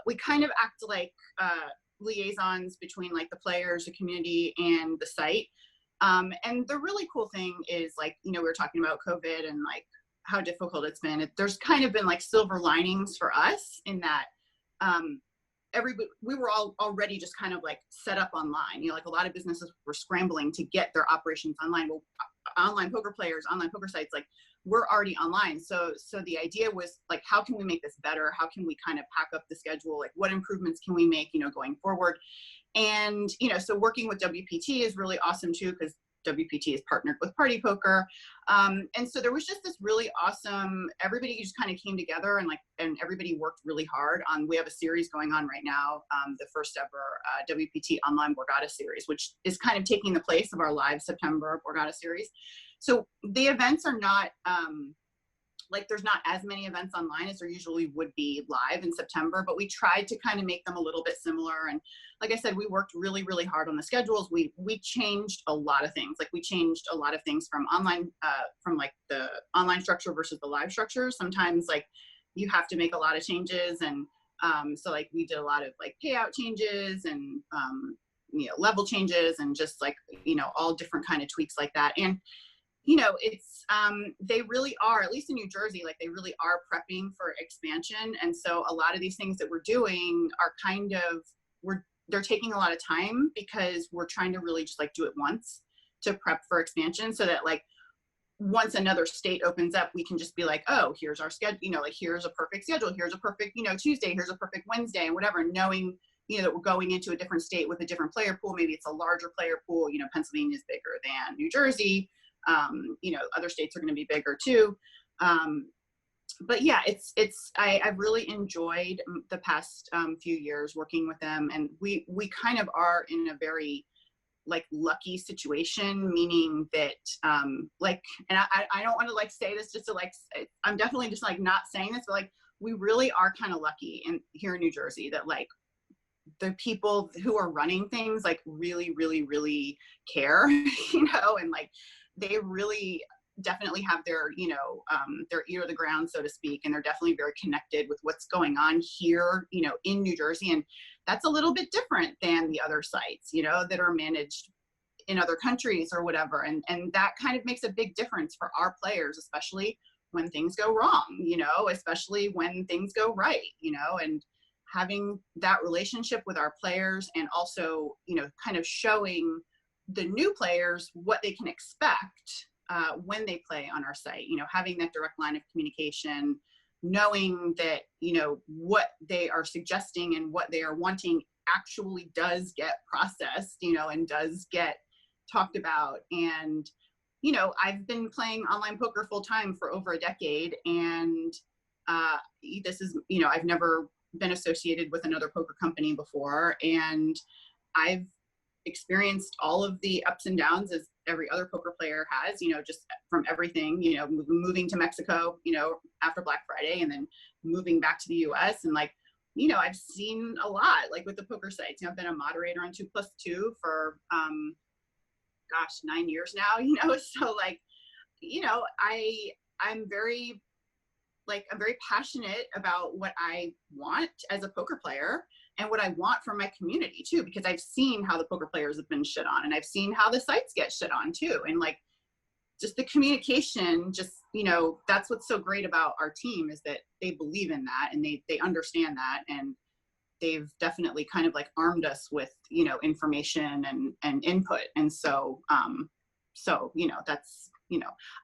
we kind of act like liaisons between like the players, the community, and the site. And the really cool thing is, like, we were talking about COVID and like how difficult it's been. There's kind of been like silver linings for us in that we were all already just kind of like set up online. Like a lot of businesses were scrambling to get their operations online. Well, online poker players, online poker sites, like we're already online. So the idea was like, how can we make this better? How can we kind of pack up the schedule? Like what improvements can we make, going forward? And, so working with WPT is really awesome too, because WPT is partnered with Party Poker. And so there was just this really awesome, everybody just kind of came together and everybody worked really hard on, we have a series going on right now, the first ever WPT online Borgata series, which is kind of taking the place of our live September Borgata series. So the events are not, there's not as many events online as there usually would be live in September, but we tried to kind of make them a little bit similar. And like I said, we worked really, really hard on the schedules. We changed a lot of things. Like we changed a lot of things from online, from like the online structure versus the live structure. Sometimes like you have to make a lot of changes. And so like we did a lot of like payout changes and, level changes and just like, all different kind of tweaks like that. And it's, they really are, at least in New Jersey, like they really are prepping for expansion. And so a lot of these things that we're doing are kind of, they're taking a lot of time because we're trying to really just like do it once to prep for expansion so that like once another state opens up, we can just be like, oh, here's our schedule, like here's a perfect schedule. Here's a perfect, Tuesday, here's a perfect Wednesday and whatever, knowing that we're going into a different state with a different player pool. Maybe it's a larger player pool. Pennsylvania is bigger than New Jersey. Other states are going to be bigger too. But yeah, I've really enjoyed the past few years working with them, and we kind of are in a very like lucky situation, meaning that and I don't want to like say this just to like, I'm definitely just like not saying this, but like we really are kind of lucky here in New Jersey that like the people who are running things like really, really, really care, and like they really definitely have their ear to the ground, so to speak, and they're definitely very connected with what's going on here, in New Jersey. And that's a little bit different than the other sites, that are managed in other countries or whatever. And that kind of makes a big difference for our players, especially when things go wrong, especially when things go right, and having that relationship with our players, and also, kind of showing the new players what they can expect when they play on our site, having that direct line of communication, knowing that, what they are suggesting and what they are wanting actually does get processed, and does get talked about. And, I've been playing online poker full time for over a decade, and this is, I've never been associated with another poker company before, and I've experienced all of the ups and downs as every other poker player has, just from everything, moving to Mexico, after Black Friday, and then moving back to the US. And like, I've seen a lot, like with the poker sites. I've been a moderator on 2+2 for, 9 years now, so like, I'm very passionate about what I want as a poker player and what I want from my community too, because I've seen how the poker players have been shit on, and I've seen how the sites get shit on too. And like, just the communication, that's what's so great about our team, is that they believe in that, and they understand that, and they've definitely kind of like armed us with, information and input. And so, that's,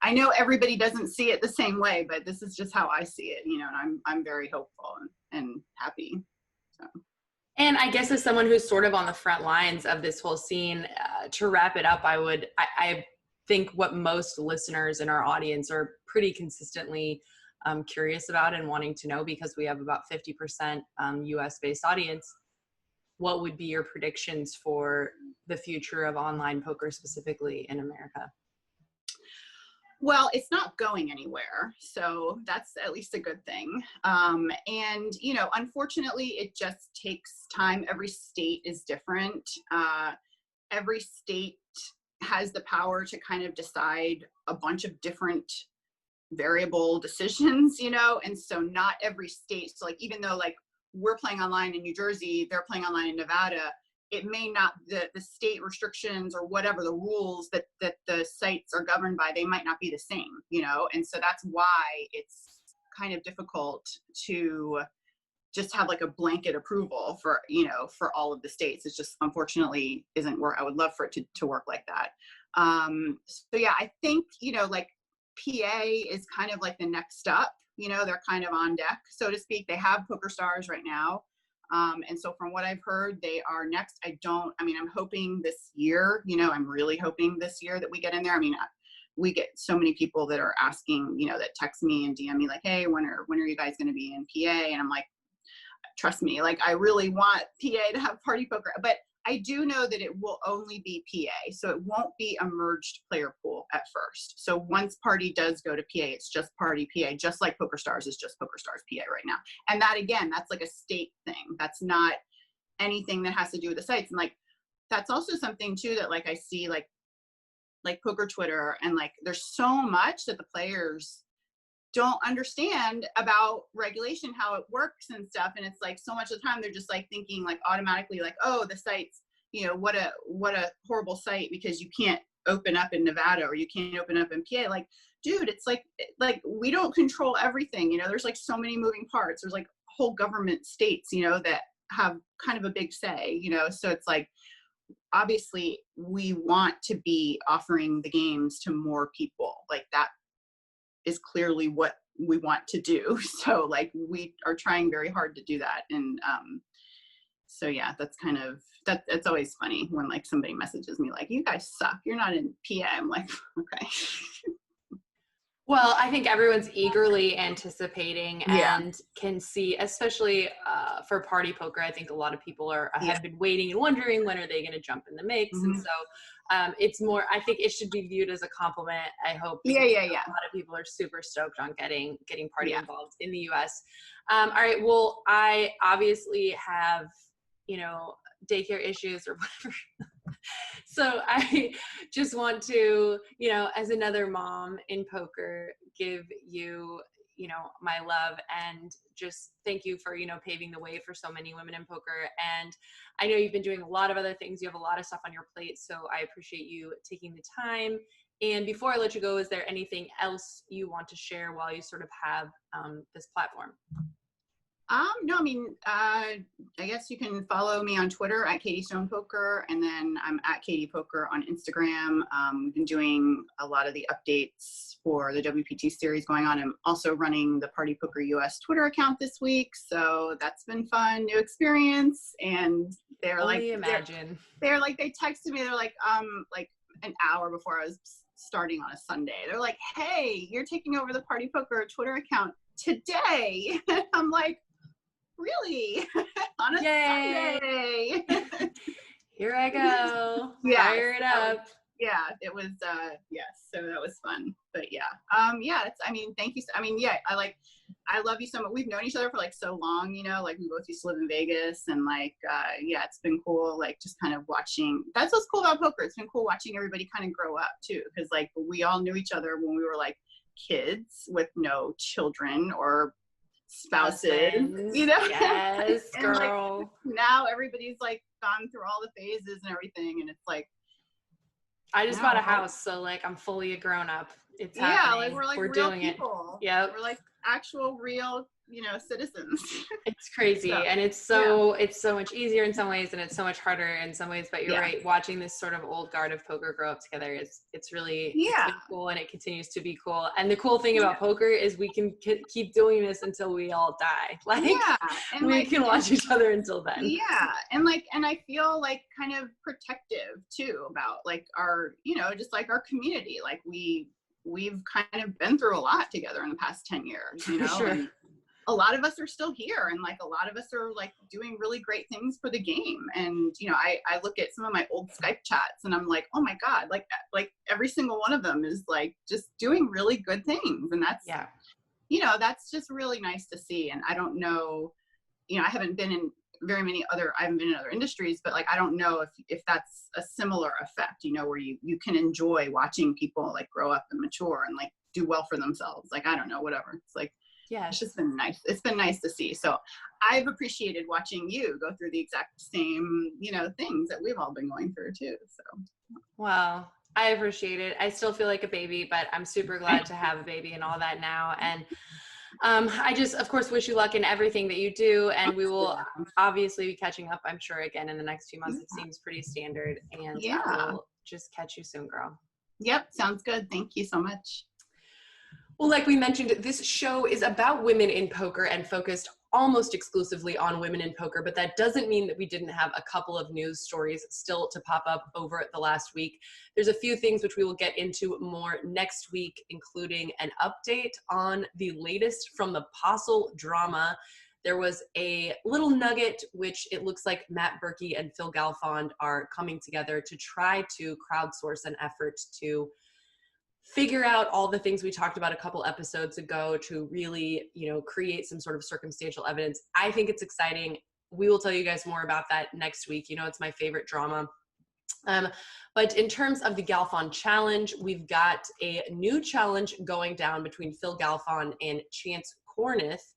I know everybody doesn't see it the same way, but this is just how I see it, and I'm very hopeful and happy. So. And I guess as someone who's sort of on the front lines of this whole scene, to wrap it up, I think what most listeners in our audience are pretty consistently curious about and wanting to know, because we have about 50% US-based audience. What would be your predictions for the future of online poker, specifically in America? Well, it's not going anywhere, so that's at least a good thing. And, unfortunately, it just takes time. Every state is different. Every state has the power to kind of decide a bunch of different variable decisions, and so not every state. So like, even though like we're playing online in New Jersey, they're playing online in Nevada, it may not, the state restrictions or whatever the rules that the sites are governed by, they might not be the same, and so that's why it's kind of difficult to just have like a blanket approval for, for all of the states. It's just, unfortunately, isn't where I would love for it to work like that. So yeah, I think, like PA is kind of like the next up, they're kind of on deck, so to speak. They have Poker Stars right now. And so from what I've heard, they are next. I'm hoping this year, I'm really hoping this year that we get in there. We get so many people that are asking, that text me and DM me like, hey, when are you guys going to be in PA? And I'm like, trust me, like I really want PA to have party poker, but I do know that it will only be PA. So it won't be a merged player pool at first. So once party does go to PA, it's just party PA, just like Poker Stars is just Poker Stars PA right now. And that, again, that's like a state thing. That's not anything that has to do with the sites. And like, that's also something too, that like I see like poker Twitter, and like, there's so much that the players don't understand about regulation, how it works and stuff. And it's like, so much of the time they're just like thinking like automatically like, oh, the site's, what a horrible site because you can't open up in Nevada or you can't open up in PA. Like, dude, it's like we don't control everything. There's like so many moving parts. There's like whole government states, that have kind of a big say, so it's like, obviously we want to be offering the games to more people. Like that is clearly what we want to do. So like we are trying very hard to do that. And So yeah, that's kind of, it's always funny when like somebody messages me like, you guys suck, you're not in PA. I'm like, okay. Well, I think everyone's eagerly anticipating Yeah. and can see, especially for party poker. I think a lot of people Yeah. have been waiting and wondering when are they going to jump in the mix, and Mhm. so it's more. I think it should be viewed as a compliment. I hope. Yeah. A lot of people are super stoked on getting party Yeah. involved in the U.S. All right. Well, I obviously have daycare issues or whatever. So I just want to, as another mom in poker, give you, my love and just thank you for, paving the way for so many women in poker. And I know you've been doing a lot of other things. You have a lot of stuff on your plate. So I appreciate you taking the time. And before I let you go, is there anything else you want to share while you sort of have this platform? No, I mean, I guess you can follow me on Twitter at Katie Stone Poker, and then I'm at Katie Poker on Instagram. We've been doing a lot of the updates for the WPT series going on. I'm also running the Party Poker US Twitter account this week, so that's been fun, new experience. And they're Only like, imagine. They're like, they texted me, they're like an hour before I was starting on a Sunday. They're like, hey, you're taking over the Party Poker Twitter account today. I'm like, really? On a Sunday. Here I go. Yeah, fire it up. Yeah, it was yes, so that was fun. But yeah, thank you. I love you so much. We've known each other for like so long, like we both used to live in Vegas, and like yeah, it's been cool, like just kind of watching. That's what's cool about poker. It's been cool watching everybody kind of grow up too, because like we all knew each other when we were like kids with no children or spouses, Husbands. Yes, and girl. like, now everybody's like gone through all the phases and everything, and it's like I just bought a house, so like I'm fully a grown up. It's yeah, happening. like we're doing people. Yeah, we're like actual real citizens. It's crazy. So, and it's so much easier in some ways and it's so much harder in some ways, but you're Yeah. right, watching this sort of old guard of poker grow up together it's really it's been cool, and it continues to be cool. And the cool thing about poker is we can keep doing this until we all die. Like and we can watch each other until then. Yeah, and I feel like kind of protective too about like our just like our community. Like we've kind of been through a lot together in the past 10 years, Sure. And a lot of us are still here, and like a lot of us are like doing really great things for the game. And I look at some of my old Skype chats and I'm like, oh my god, like every single one of them is like just doing really good things, and that's that's just really nice to see. And I don't know, I haven't been in other industries, but like I don't know if that's a similar effect, where you can enjoy watching people like grow up and mature and like do well for themselves. Like I don't know, whatever. It's like it's just been nice. It's been nice to see. So I've appreciated watching you go through the exact same things that we've all been going through too. So wow, I appreciate it. I still feel like a baby, but I'm super glad to have a baby and all that now. And I just, of course, wish you luck in everything that you do, and we will obviously be catching up, I'm sure, again in the next few months. It seems pretty standard, and I will just catch you soon, girl. Yep, sounds good. Thank you so much. Well, like we mentioned, this show is about women in poker and focused almost exclusively on women in poker, but that doesn't mean that we didn't have a couple of news stories still to pop up over the last week. There's a few things which we will get into more next week, including an update on the latest from the Postle drama. There was a little nugget, which it looks like Matt Berkey and Phil Galfond are coming together to try to crowdsource an effort to figure out all the things we talked about a couple episodes ago to really, create some sort of circumstantial evidence. I think it's exciting. We will tell you guys more about that next week. It's my favorite drama. But in terms of the Galfond challenge, we've got a new challenge going down between Phil Galfond and Chance Kornuth,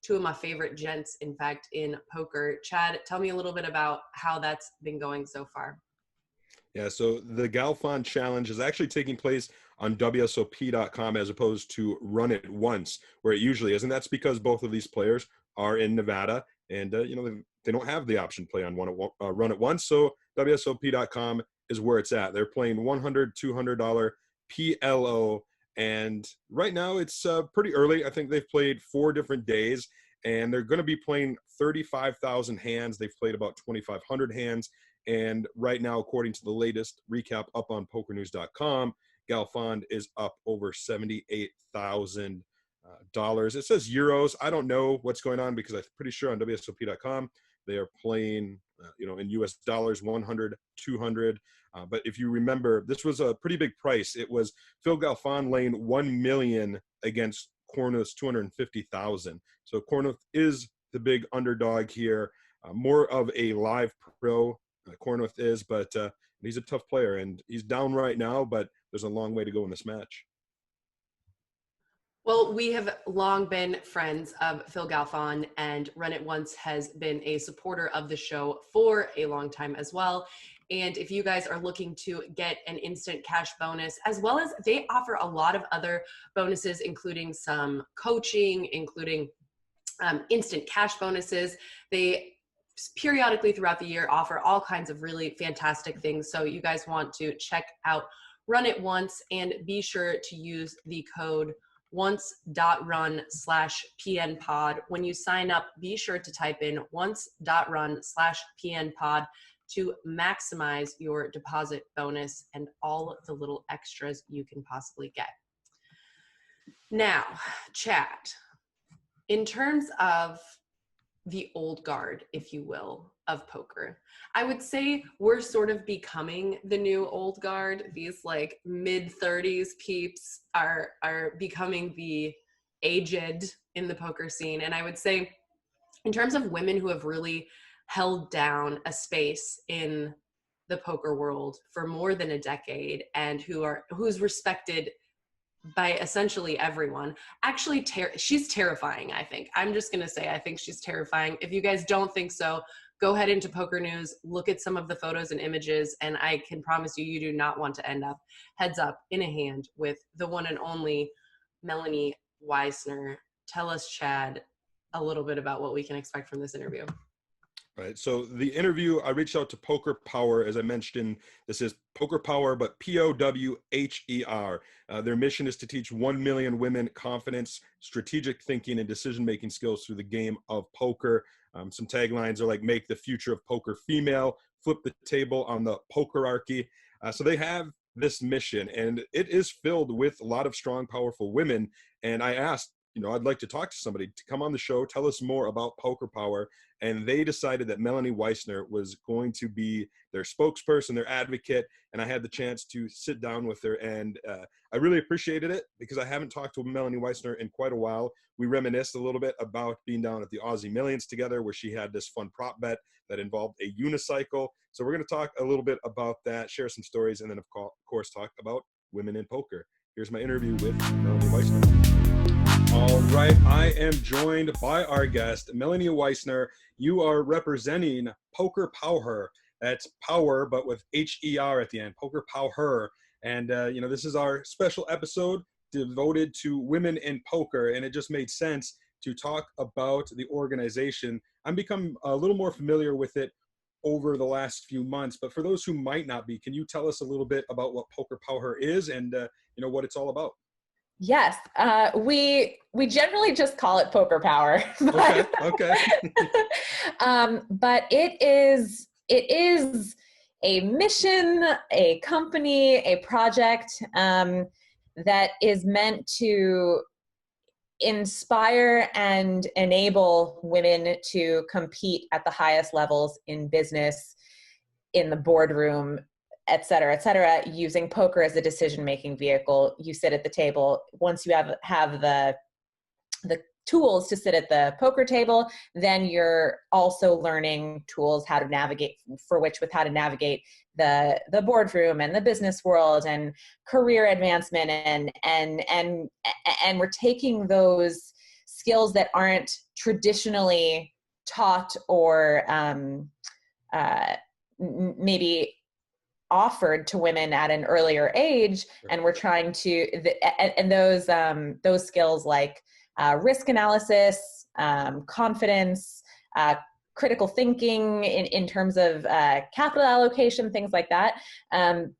two of my favorite gents, in fact, in poker. Chad, tell me a little bit about how that's been going so far. Yeah, so the Galfond challenge is actually taking place on WSOP.com as opposed to Run It Once, where it usually is. And that's because both of these players are in Nevada, and they don't have the option to play on Run It Once. So WSOP.com is where it's at. They're playing $100, $200 PLO, and right now it's pretty early. I think they've played 4 different days, and they're going to be playing 35,000 hands. They've played about 2,500 hands. And right now, according to the latest recap up on PokerNews.com, Galfond is up over $78,000. It says euros. I don't know what's going on because I'm pretty sure on WSOP.com they are playing, in US dollars, 100, 200. But if you remember, this was a pretty big price. It was Phil Galfond laying $1 million against Kornuth's 250,000. So Kornuth is the big underdog here, more of a live pro. Kornuth is, but he's a tough player, and he's down right now, but there's a long way to go in this match. Well, we have long been friends of Phil Galfond, and Run It Once has been a supporter of the show for a long time as well. And if you guys are looking to get an instant cash bonus, as well as they offer a lot of other bonuses, including some coaching, including instant cash bonuses. They periodically throughout the year offer all kinds of really fantastic things. So you guys want to check out Run It Once, and be sure to use the code once.run/PNPod. When you sign up, be sure to type in once.run/PNPod to maximize your deposit bonus and all the little extras you can possibly get. Now, chat, in terms of the old guard, if you will, of poker, I would say we're sort of becoming the new old guard. These like mid-30s peeps are becoming the aged in the poker scene. And I would say in terms of women who have really held down a space in the poker world for more than a decade, and who's respected by essentially everyone. Actually, she's terrifying, I think. I'm just going to say I think she's terrifying. If you guys don't think so, go ahead into Poker News, look at some of the photos and images, and I can promise you, you do not want to end up heads up in a hand with the one and only Melanie Weisner. Tell us, Chad, a little bit about what we can expect from this interview. Right. So the interview, I reached out to Poker PowHer, as I mentioned. This is Poker PowHer, but POWHER. Their mission is to teach 1 million women confidence, strategic thinking, and decision-making skills through the game of poker. Some taglines are like, make the future of poker female, flip the table on the pokerarchy. So they have this mission, and it is filled with a lot of strong, powerful women. And I asked, I'd like to talk to somebody to come on the show, tell us more about Poker PowHer. And they decided that Melanie Weisner was going to be their spokesperson, their advocate. And I had the chance to sit down with her. And I really appreciated it because I haven't talked to Melanie Weisner in quite a while. We reminisced a little bit about being down at the Aussie Millions together, where she had this fun prop bet that involved a unicycle. So we're going to talk a little bit about that, share some stories, and then, of course, talk about women in poker. Here's my interview with Melanie Weisner. All right, I am joined by our guest, Melanie Weisner. You are representing Poker PowHer. That's power, but with HER at the end, Poker PowHer. And, this is our special episode devoted to women in poker, and it just made sense to talk about the organization. I've become a little more familiar with it over the last few months, but for those who might not be, can you tell us a little bit about what Poker PowHer is and, what it's all about? Yes, we generally just call it Poker PowHer. Okay. But it is a mission, a company, a project that is meant to inspire and enable women to compete at the highest levels in business, in the boardroom, et cetera, using poker as a decision-making vehicle. You sit at the table. Once you have the tools to sit at the poker table, then you're also learning tools how to navigate the boardroom and the business world and career advancement, and we're taking those skills that aren't traditionally taught or maybe offered to women at an earlier age, and we're trying to and those skills like risk analysis, confidence, critical thinking in terms of capital allocation, things like that.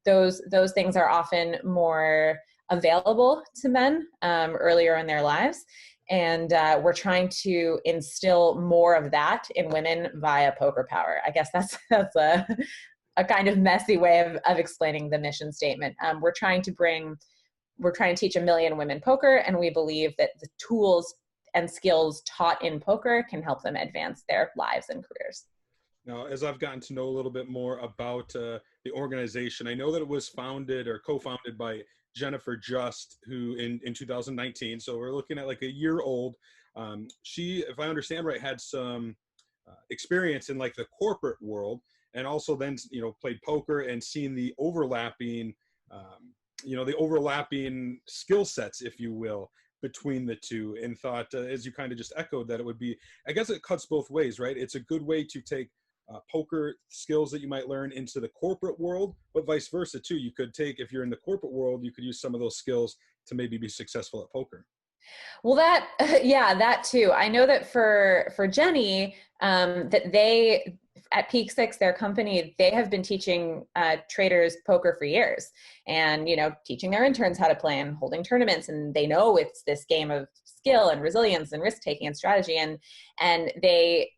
Those things are often more available to men earlier in their lives. And we're trying to instill more of that in women via Poker PowHer. I guess that's a kind of messy way of explaining the mission statement. We're trying to teach 1 million women poker, and we believe that the tools and skills taught in poker can help them advance their lives and careers. Now, as I've gotten to know a little bit more about the organization, I know that it was founded or co-founded by Jennifer Just, who in 2019, so we're looking at like a year old. She, if I understand right, had some experience in like the corporate world, and also then, you know, played poker and seen the overlapping, the overlapping skill sets, if you will, between the two, and thought, as you kind of just echoed, that it would be, I guess it cuts both ways, right? It's a good way to take poker skills that you might learn into the corporate world, but vice versa too. You could take, if you're in the corporate world, you could use some of those skills to maybe be successful at poker. Well, that too. I know that for Jenny, that they, at Peak Six, their company, they have been teaching traders poker for years, and, you know, teaching their interns how to play and holding tournaments. And they know it's this game of skill and resilience and risk taking and strategy. And they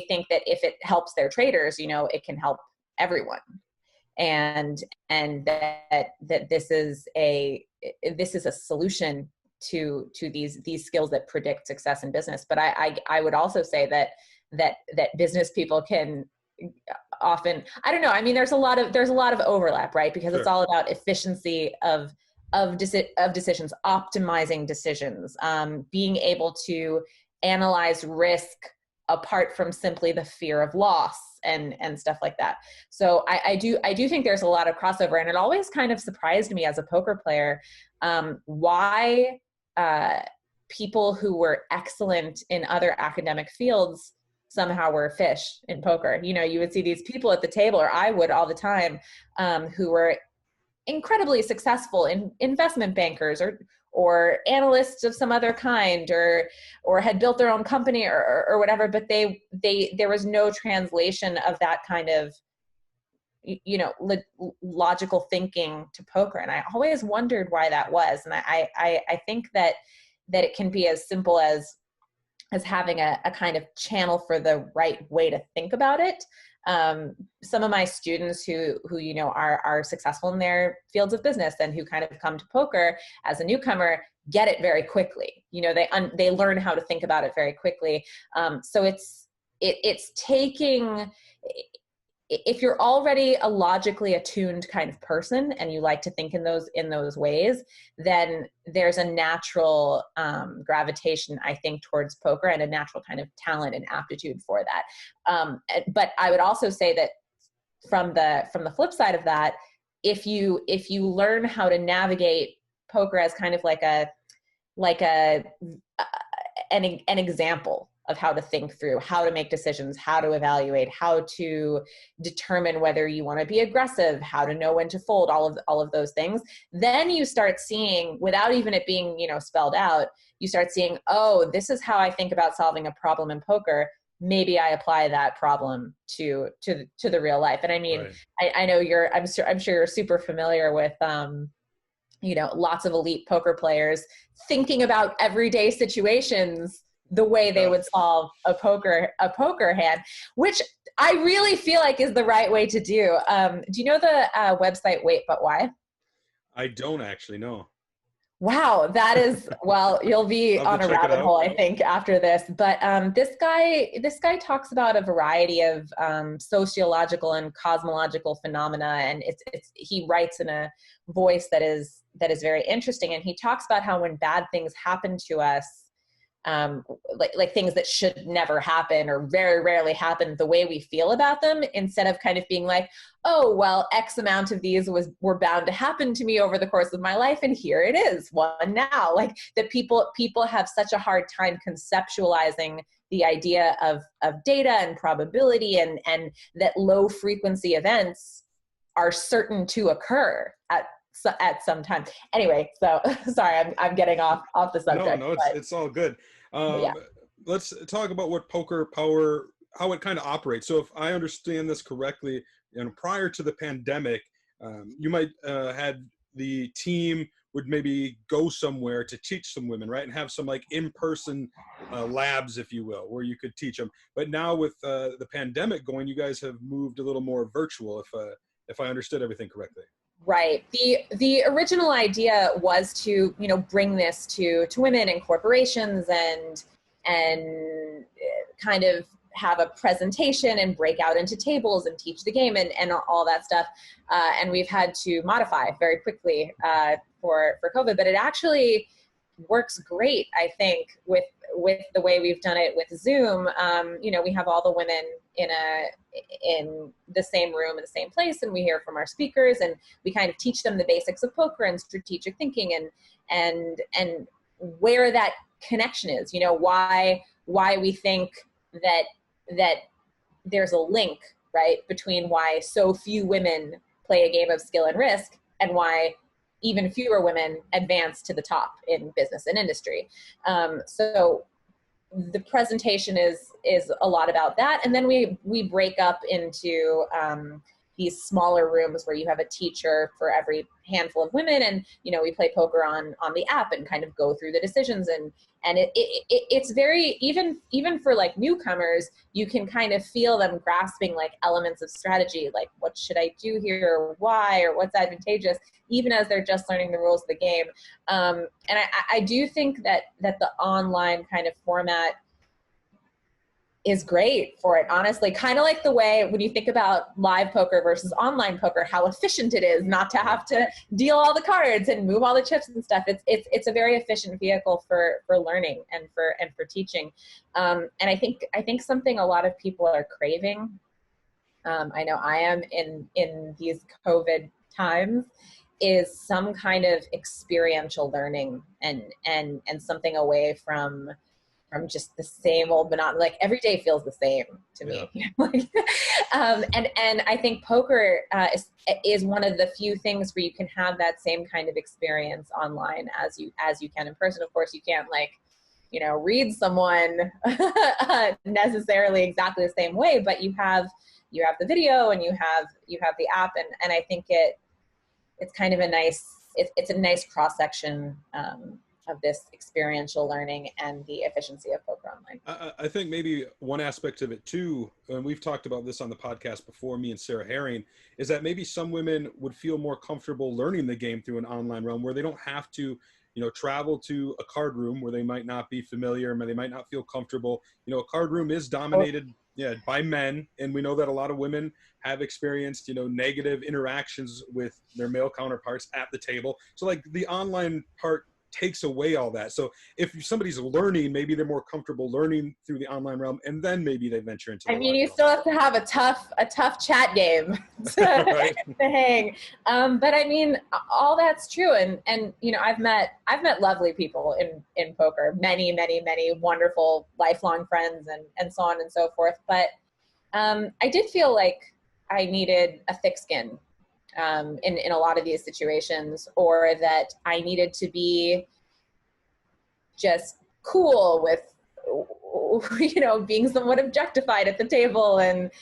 think that if it helps their traders, you know, it can help everyone. And that this is a solution to these skills that predict success in business. But I would also say that business people can often, I don't know, I mean, there's a lot of overlap, right? Because Sure. It's all about efficiency of decisions, optimizing decisions, being able to analyze risk apart from simply the fear of loss and stuff like that. So I do think there's a lot of crossover, and it always kind of surprised me as a poker player, why people who were excellent in other academic fields somehow were fish in poker. You know, you would see these people at the table, or I would all the time, who were incredibly successful in investment bankers or analysts of some other kind, or had built their own company or whatever, but there was no translation of that kind of, you know, logical thinking to poker. And I always wondered why that was. And I think that it can be as simple as having a kind of channel for the right way to think about it. Some of my students who you know are successful in their fields of business and who kind of come to poker as a newcomer get it very quickly. You know, they learn how to think about it very quickly. So it's taking, if you're already a logically attuned kind of person and you like to think in those ways, then there's a natural gravitation, I think, towards poker, and a natural kind of talent and aptitude for that. But I would also say that from the flip side of that, if you learn how to navigate poker as kind of like an example of how to think through, how to make decisions, how to evaluate, how to determine whether you want to be aggressive, how to know when to fold, all of those things, then you start seeing, without even it being, you know, spelled out, you start seeing, oh, this is how I think about solving a problem in poker. Maybe I apply that problem to the real life. And I mean, right. I know I'm sure you're super familiar with, you know, lots of elite poker players thinking about everyday situations the way they would solve a poker hand, which I really feel like is the right way to do. Do you know the website Wait But Why? I don't actually know. Wow, that is, well, you'll be on a rabbit hole, I think, after this. But this guy talks about a variety of sociological and cosmological phenomena, and he writes in a voice that is very interesting. And he talks about how when bad things happen to us, like things that should never happen or very rarely happen, the way we feel about them, instead of kind of being like, oh, well, X amount of these were bound to happen to me over the course of my life, and here it is, one now. Like that people have such a hard time conceptualizing the idea of data and probability, and that low frequency events are certain to occur at some time. Anyway, so sorry, I'm getting off the subject. No, it's all good. Yeah. Let's talk about what Poker PowHer, how it kind of operates. So if I understand this correctly, prior to the pandemic, you might had the team would maybe go somewhere to teach some women, right? And have some like in-person labs, if you will, where you could teach them. But now with the pandemic going, you guys have moved a little more virtual, if I understood everything correctly. Right. The original idea was to, you know, bring this to women and corporations and kind of have a presentation and break out into tables and teach the game and all that stuff. And we've had to modify very quickly for COVID, but it actually works great, I think, with the way we've done it with Zoom. You know, we have all the women in the same room in the same place, and we hear from our speakers, and we kind of teach them the basics of poker and strategic thinking and where that connection is, you know, why we think that there's a link, right, between why so few women play a game of skill and risk and why even fewer women advance to the top in business and industry. So the presentation is a lot about that. And then we break up into these smaller rooms where you have a teacher for every handful of women. And, you know, we play poker on the app and kind of go through the decisions. And it's very, even for like newcomers, you can kind of feel them grasping like elements of strategy, like what should I do here, or why, or what's advantageous, even as they're just learning the rules of the game. And I do think that the online kind of format is great for it, honestly. Kind of like the way when you think about live poker versus online poker, how efficient it is not to have to deal all the cards and move all the chips and stuff. It's a very efficient vehicle for learning and for teaching. And I think something a lot of people are craving. I know I am in these COVID times, is some kind of experiential learning and something away from just the same old monotony. Like every day feels the same to me. Yeah. Like, and I think poker is one of the few things where you can have that same kind of experience online as you can in person. Of course, you can't like, you know, read someone necessarily exactly the same way, but you have the video and you have the app, and I think it's kind of a nice cross section of this experiential learning and the efficiency of poker online. I think maybe one aspect of it too, and we've talked about this on the podcast before, me and Sarah Herring, is that maybe some women would feel more comfortable learning the game through an online realm where they don't have to, you know, travel to a card room where they might not be familiar and they might not feel comfortable. You know, a card room is dominated by men, and we know that a lot of women have experienced, you know, negative interactions with their male counterparts at the table. So like the online part takes away all that. So if somebody's learning, maybe they're more comfortable learning through the online realm, and then maybe they venture into the I mean, you realm. still have to have a tough chat game to hang. But I mean, all that's true. And you know, I've met lovely people in poker, many wonderful lifelong friends and so on and so forth. But I did feel like I needed a thick skin in a lot of these situations, or that I needed to be just cool with, you know, being somewhat objectified at the table and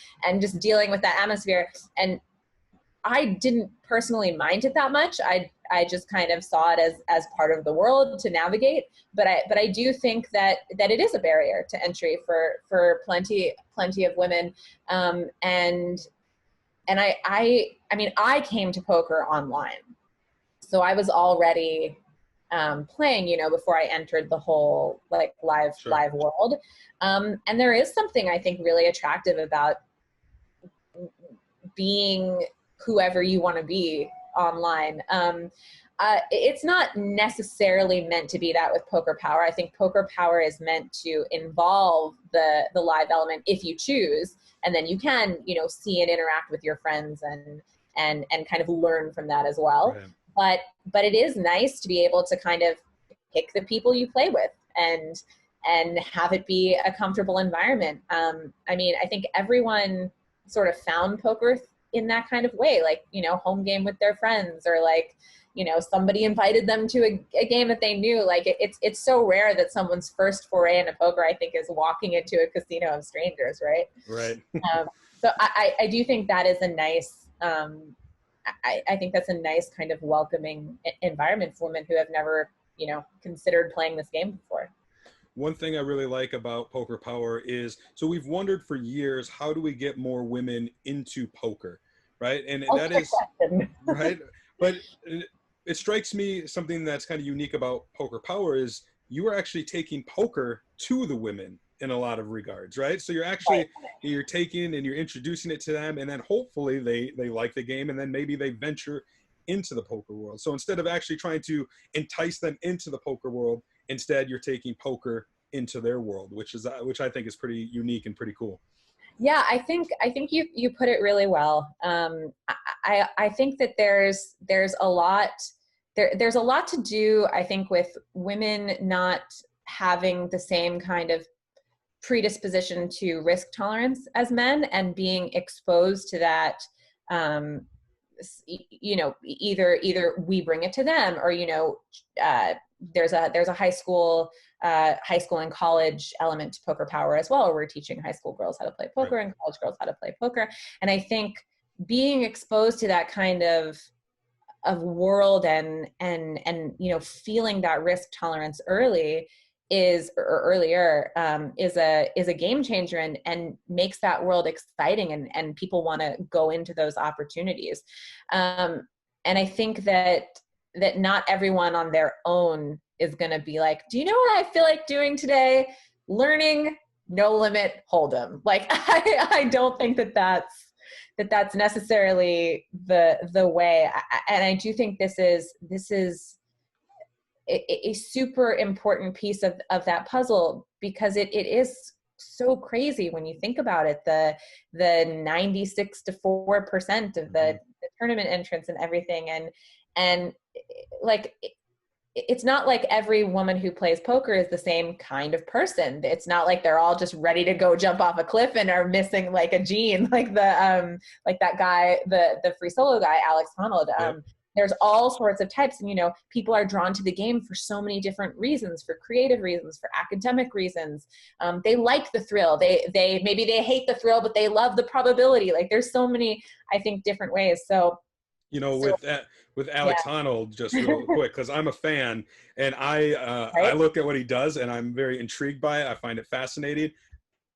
just dealing with that atmosphere. And I didn't personally mind it that much. I just kind of saw it as part of the world to navigate. But I do think that it is a barrier to entry for plenty of women. And I mean, I came to poker online, so I was already playing, you know, before I entered the whole like live world. And there is something I think really attractive about being whoever you want to be online. It's not necessarily meant to be that with Poker PowHer. I think Poker PowHer is meant to involve the live element if you choose, and then you can, you know, see and interact with your friends and kind of learn from that as well. Right. But it is nice to be able to kind of pick the people you play with and have it be a comfortable environment. I mean, I think everyone sort of found poker in that kind of way, like, you know, home game with their friends, or like, you know, somebody invited them to a game that they knew. Like it's so rare that someone's first foray into poker, I think, is walking into a casino of strangers, right? Right. So I do think that is a nice I think that's a nice kind of welcoming environment for women who have never, you know, considered playing this game before. One thing I really like about Poker PowHer is, so we've wondered for years, how do we get more women into poker, right? And that is, right? But it strikes me something that's kind of unique about Poker PowHer is you are actually taking poker to the women in a lot of regards, right? So you're actually, you're taking and you're introducing it to them, and then hopefully they like the game, and then maybe they venture into the poker world. So instead of actually trying to entice them into the poker world, instead you're taking poker into their world, which I think is pretty unique and pretty cool. Yeah, I think you put it really well. I think that there's a lot to do, I think, with women not having the same kind of predisposition to risk tolerance as men, and being exposed to that, you know, either we bring it to them, or, you know, there's a high school and college element to Poker PowHer as well, where we're teaching high school girls how to play poker and college girls how to play poker. And I think being exposed to that kind of world and you know, feeling that risk tolerance earlier is a game changer, and makes that world exciting, and people want to go into those opportunities. And I think that not everyone on their own is going to be like, do you know what I feel like doing today? Learning no limit hold'em. Like, I don't think that's necessarily the way. And I do think this is a super important piece of that puzzle, because it is so crazy when you think about it. The 96 to 4% of the tournament entrants and everything, and like, it's not like every woman who plays poker is the same kind of person. It's not like they're all just ready to go jump off a cliff and are missing like a gene, like like that guy, the free solo guy, Alex Honnold. There's all sorts of types, and, you know, people are drawn to the game for so many different reasons, for creative reasons, for academic reasons. They like the thrill. They maybe they hate the thrill, but they love the probability. Like, there's so many, I think, different ways. So, you know, with Alex Honnold, just real quick, because I'm a fan, and I look at what he does, and I'm very intrigued by it. I find it fascinating,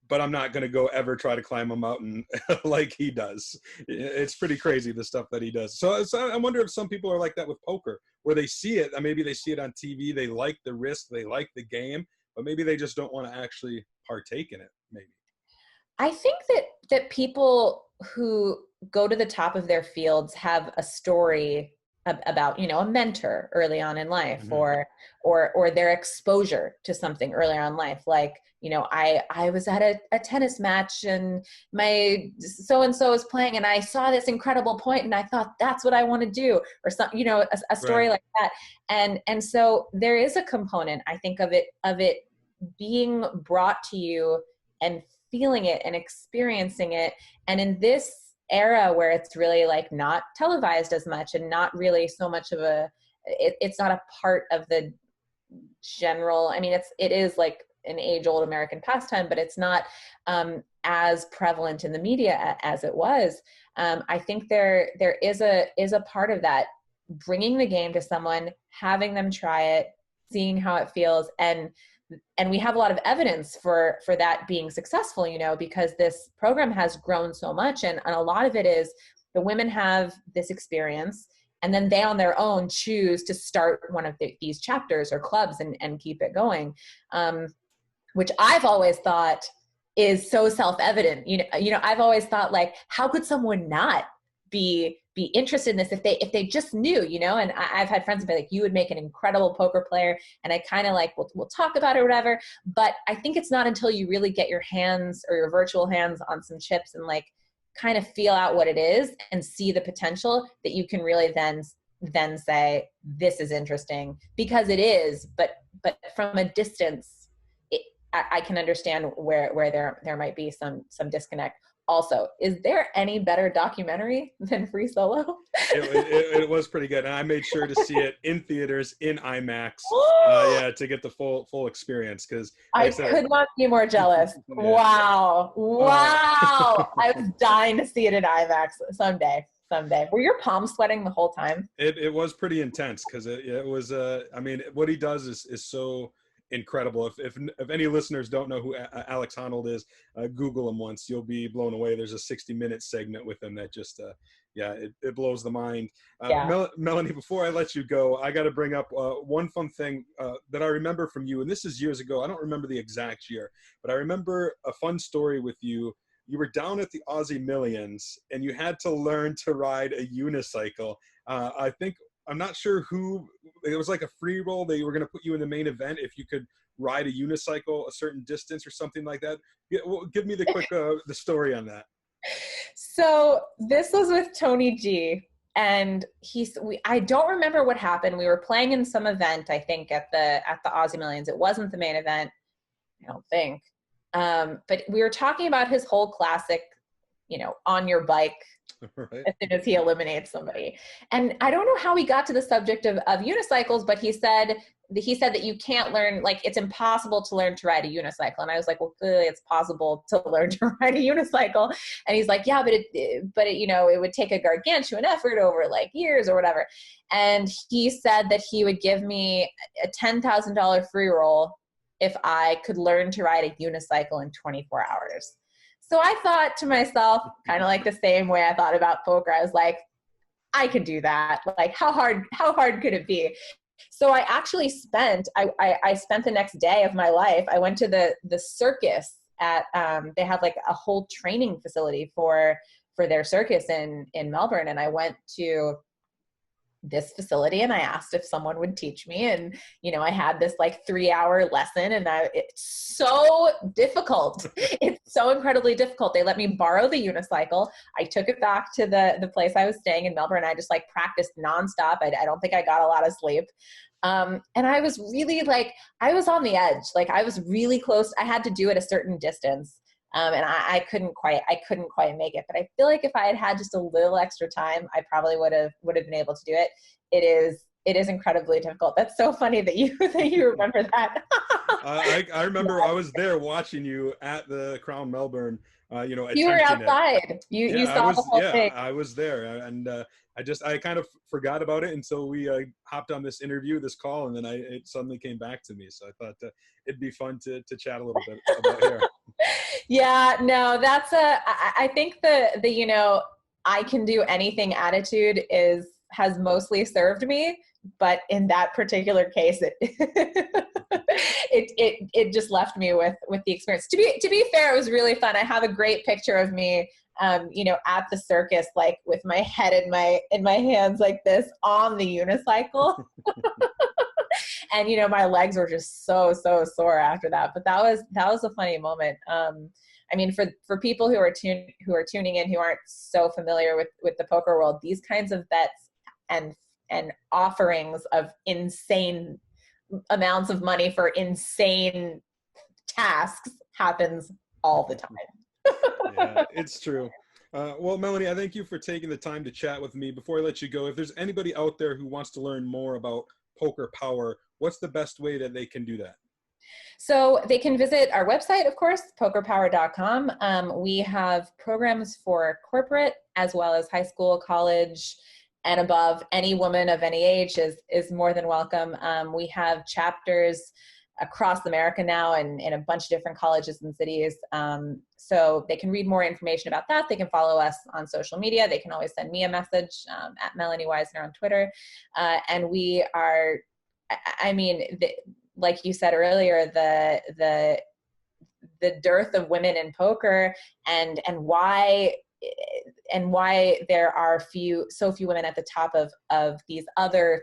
but I'm not going to go ever try to climb a mountain like he does. It's pretty crazy, the stuff that he does. So I wonder if some people are like that with poker, where they see it, maybe they see it on TV, they like the risk, they like the game, but maybe they just don't want to actually partake in it, maybe. I think that people who go to the top of their fields have a story about, you know, a mentor early on in life, or their exposure to something earlier on in life. Like, you know, I was at a tennis match, and my so-and-so was playing, and I saw this incredible point, and I thought, that's what I want to do, or some, you know, a story like that. And so there is a component, I think, of it being brought to you and feeling it and experiencing it. And in this era where it's really like not televised as much, and not really so much of it's not a part of the general, I mean, it is like an age-old American pastime, but it's not as prevalent in the media as it was. I think there is a part of that, bringing the game to someone, having them try it, seeing how it feels, and we have a lot of evidence for that being successful, you know, because this program has grown so much, and a lot of it is the women have this experience, and then they on their own choose to start one of these chapters or clubs and keep it going, which I've always thought is so self-evident. You know, I've always thought, like, how could someone not be interested in this if they just knew, you know? And I've had friends be like, you would make an incredible poker player, and I kind of like, we'll talk about it or whatever. But I think it's not until you really get your hands, or your virtual hands, on some chips, and like kind of feel out what it is and see the potential, that you can really then say, this is interesting, because it is. But from a distance, I can understand where there might be some disconnect. Also, is there any better documentary than Free Solo? It was pretty good, and I made sure to see it in theaters, in IMAX, to get the full experience. Because I could not be more jealous. Wow! I was dying to see it in IMAX someday. someday. Were your palms sweating the whole time? It was pretty intense because it was, I mean, what he does is so incredible. If any listeners don't know who Alex Honnold is, Google him once. You'll be blown away. There's a 60-minute segment with him that just, it blows the mind. Melanie, before I let you go, I got to bring up one fun thing that I remember from you, and this is years ago. I don't remember the exact year, but I remember a fun story with you. You were down at the Aussie Millions, and you had to learn to ride a unicycle. I'm not sure who, it was like a free roll. They were going to put you in the main event if you could ride a unicycle a certain distance or something like that. Give me the quick the story on that. So this was with Tony G, and I don't remember what happened. We were playing in some event, I think, at the Aussie Millions. It wasn't the main event, I don't think. But we were talking about his whole classic, on your bike, right, as soon as he eliminates somebody. And I don't know how we got to the subject of unicycles, but he said that you can't learn, like, it's impossible to learn to ride a unicycle. And I was like, well, clearly it's possible to learn to ride a unicycle. And he's like, yeah, but it would take a gargantuan effort over like years or whatever. And he said that he would give me a $10,000 free roll if I could learn to ride a unicycle in 24 hours. So I thought to myself, kind of like the same way I thought about poker. I was like, I could do that. Like, how hard could it be? So I actually spent the next day of my life. I went to the circus at, they have like a whole training facility for their circus in Melbourne. And I went to this facility and I asked if someone would teach me. And, I had this like 3-hour lesson, and it's so difficult. It's so incredibly difficult. They let me borrow the unicycle. I took it back to the place I was staying in Melbourne. I just like practiced nonstop. I don't think I got a lot of sleep. And I was really I was on the edge. Like, I was really close. I had to do it a certain distance. And I couldn't quite make it. But I feel like if I had had just a little extra time, I probably would have been able to do it. It is incredibly difficult. That's so funny that you remember that. I remember I was there watching you at the Crown Melbourne. You were outside. You saw the whole thing. I was there, and I kind of forgot about it until we hopped on this call, and then it suddenly came back to me. So I thought it'd be fun to chat a little bit about here. Yeah, no, I think the I can do anything attitude has mostly served me, but in that particular case, it just left me with the experience. To be fair, it was really fun. I have a great picture of me, at the circus, like with my head in my hands like this on the unicycle. And, my legs were just so sore after that. But that was a funny moment. I mean, for people who are tuning in, who aren't so familiar with the poker world, these kinds of bets and offerings of insane amounts of money for insane tasks happens all the time. Yeah, it's true. Well, Melanie, I thank you for taking the time to chat with me. Before I let you go, if there's anybody out there who wants to learn more about Poker PowHer, what's the best way that they can do that? So they can visit our website, of course, pokerpowher.com. We have programs for corporate as well as high school, college, and above. Any woman of any age is more than welcome. We have chapters across America now and in a bunch of different colleges and cities. So they can read more information about that. They can follow us on social media. They can always send me a message at Melanie Weisner on Twitter. And we are, like you said earlier, the dearth of women in poker and why there are so few women at the top of these other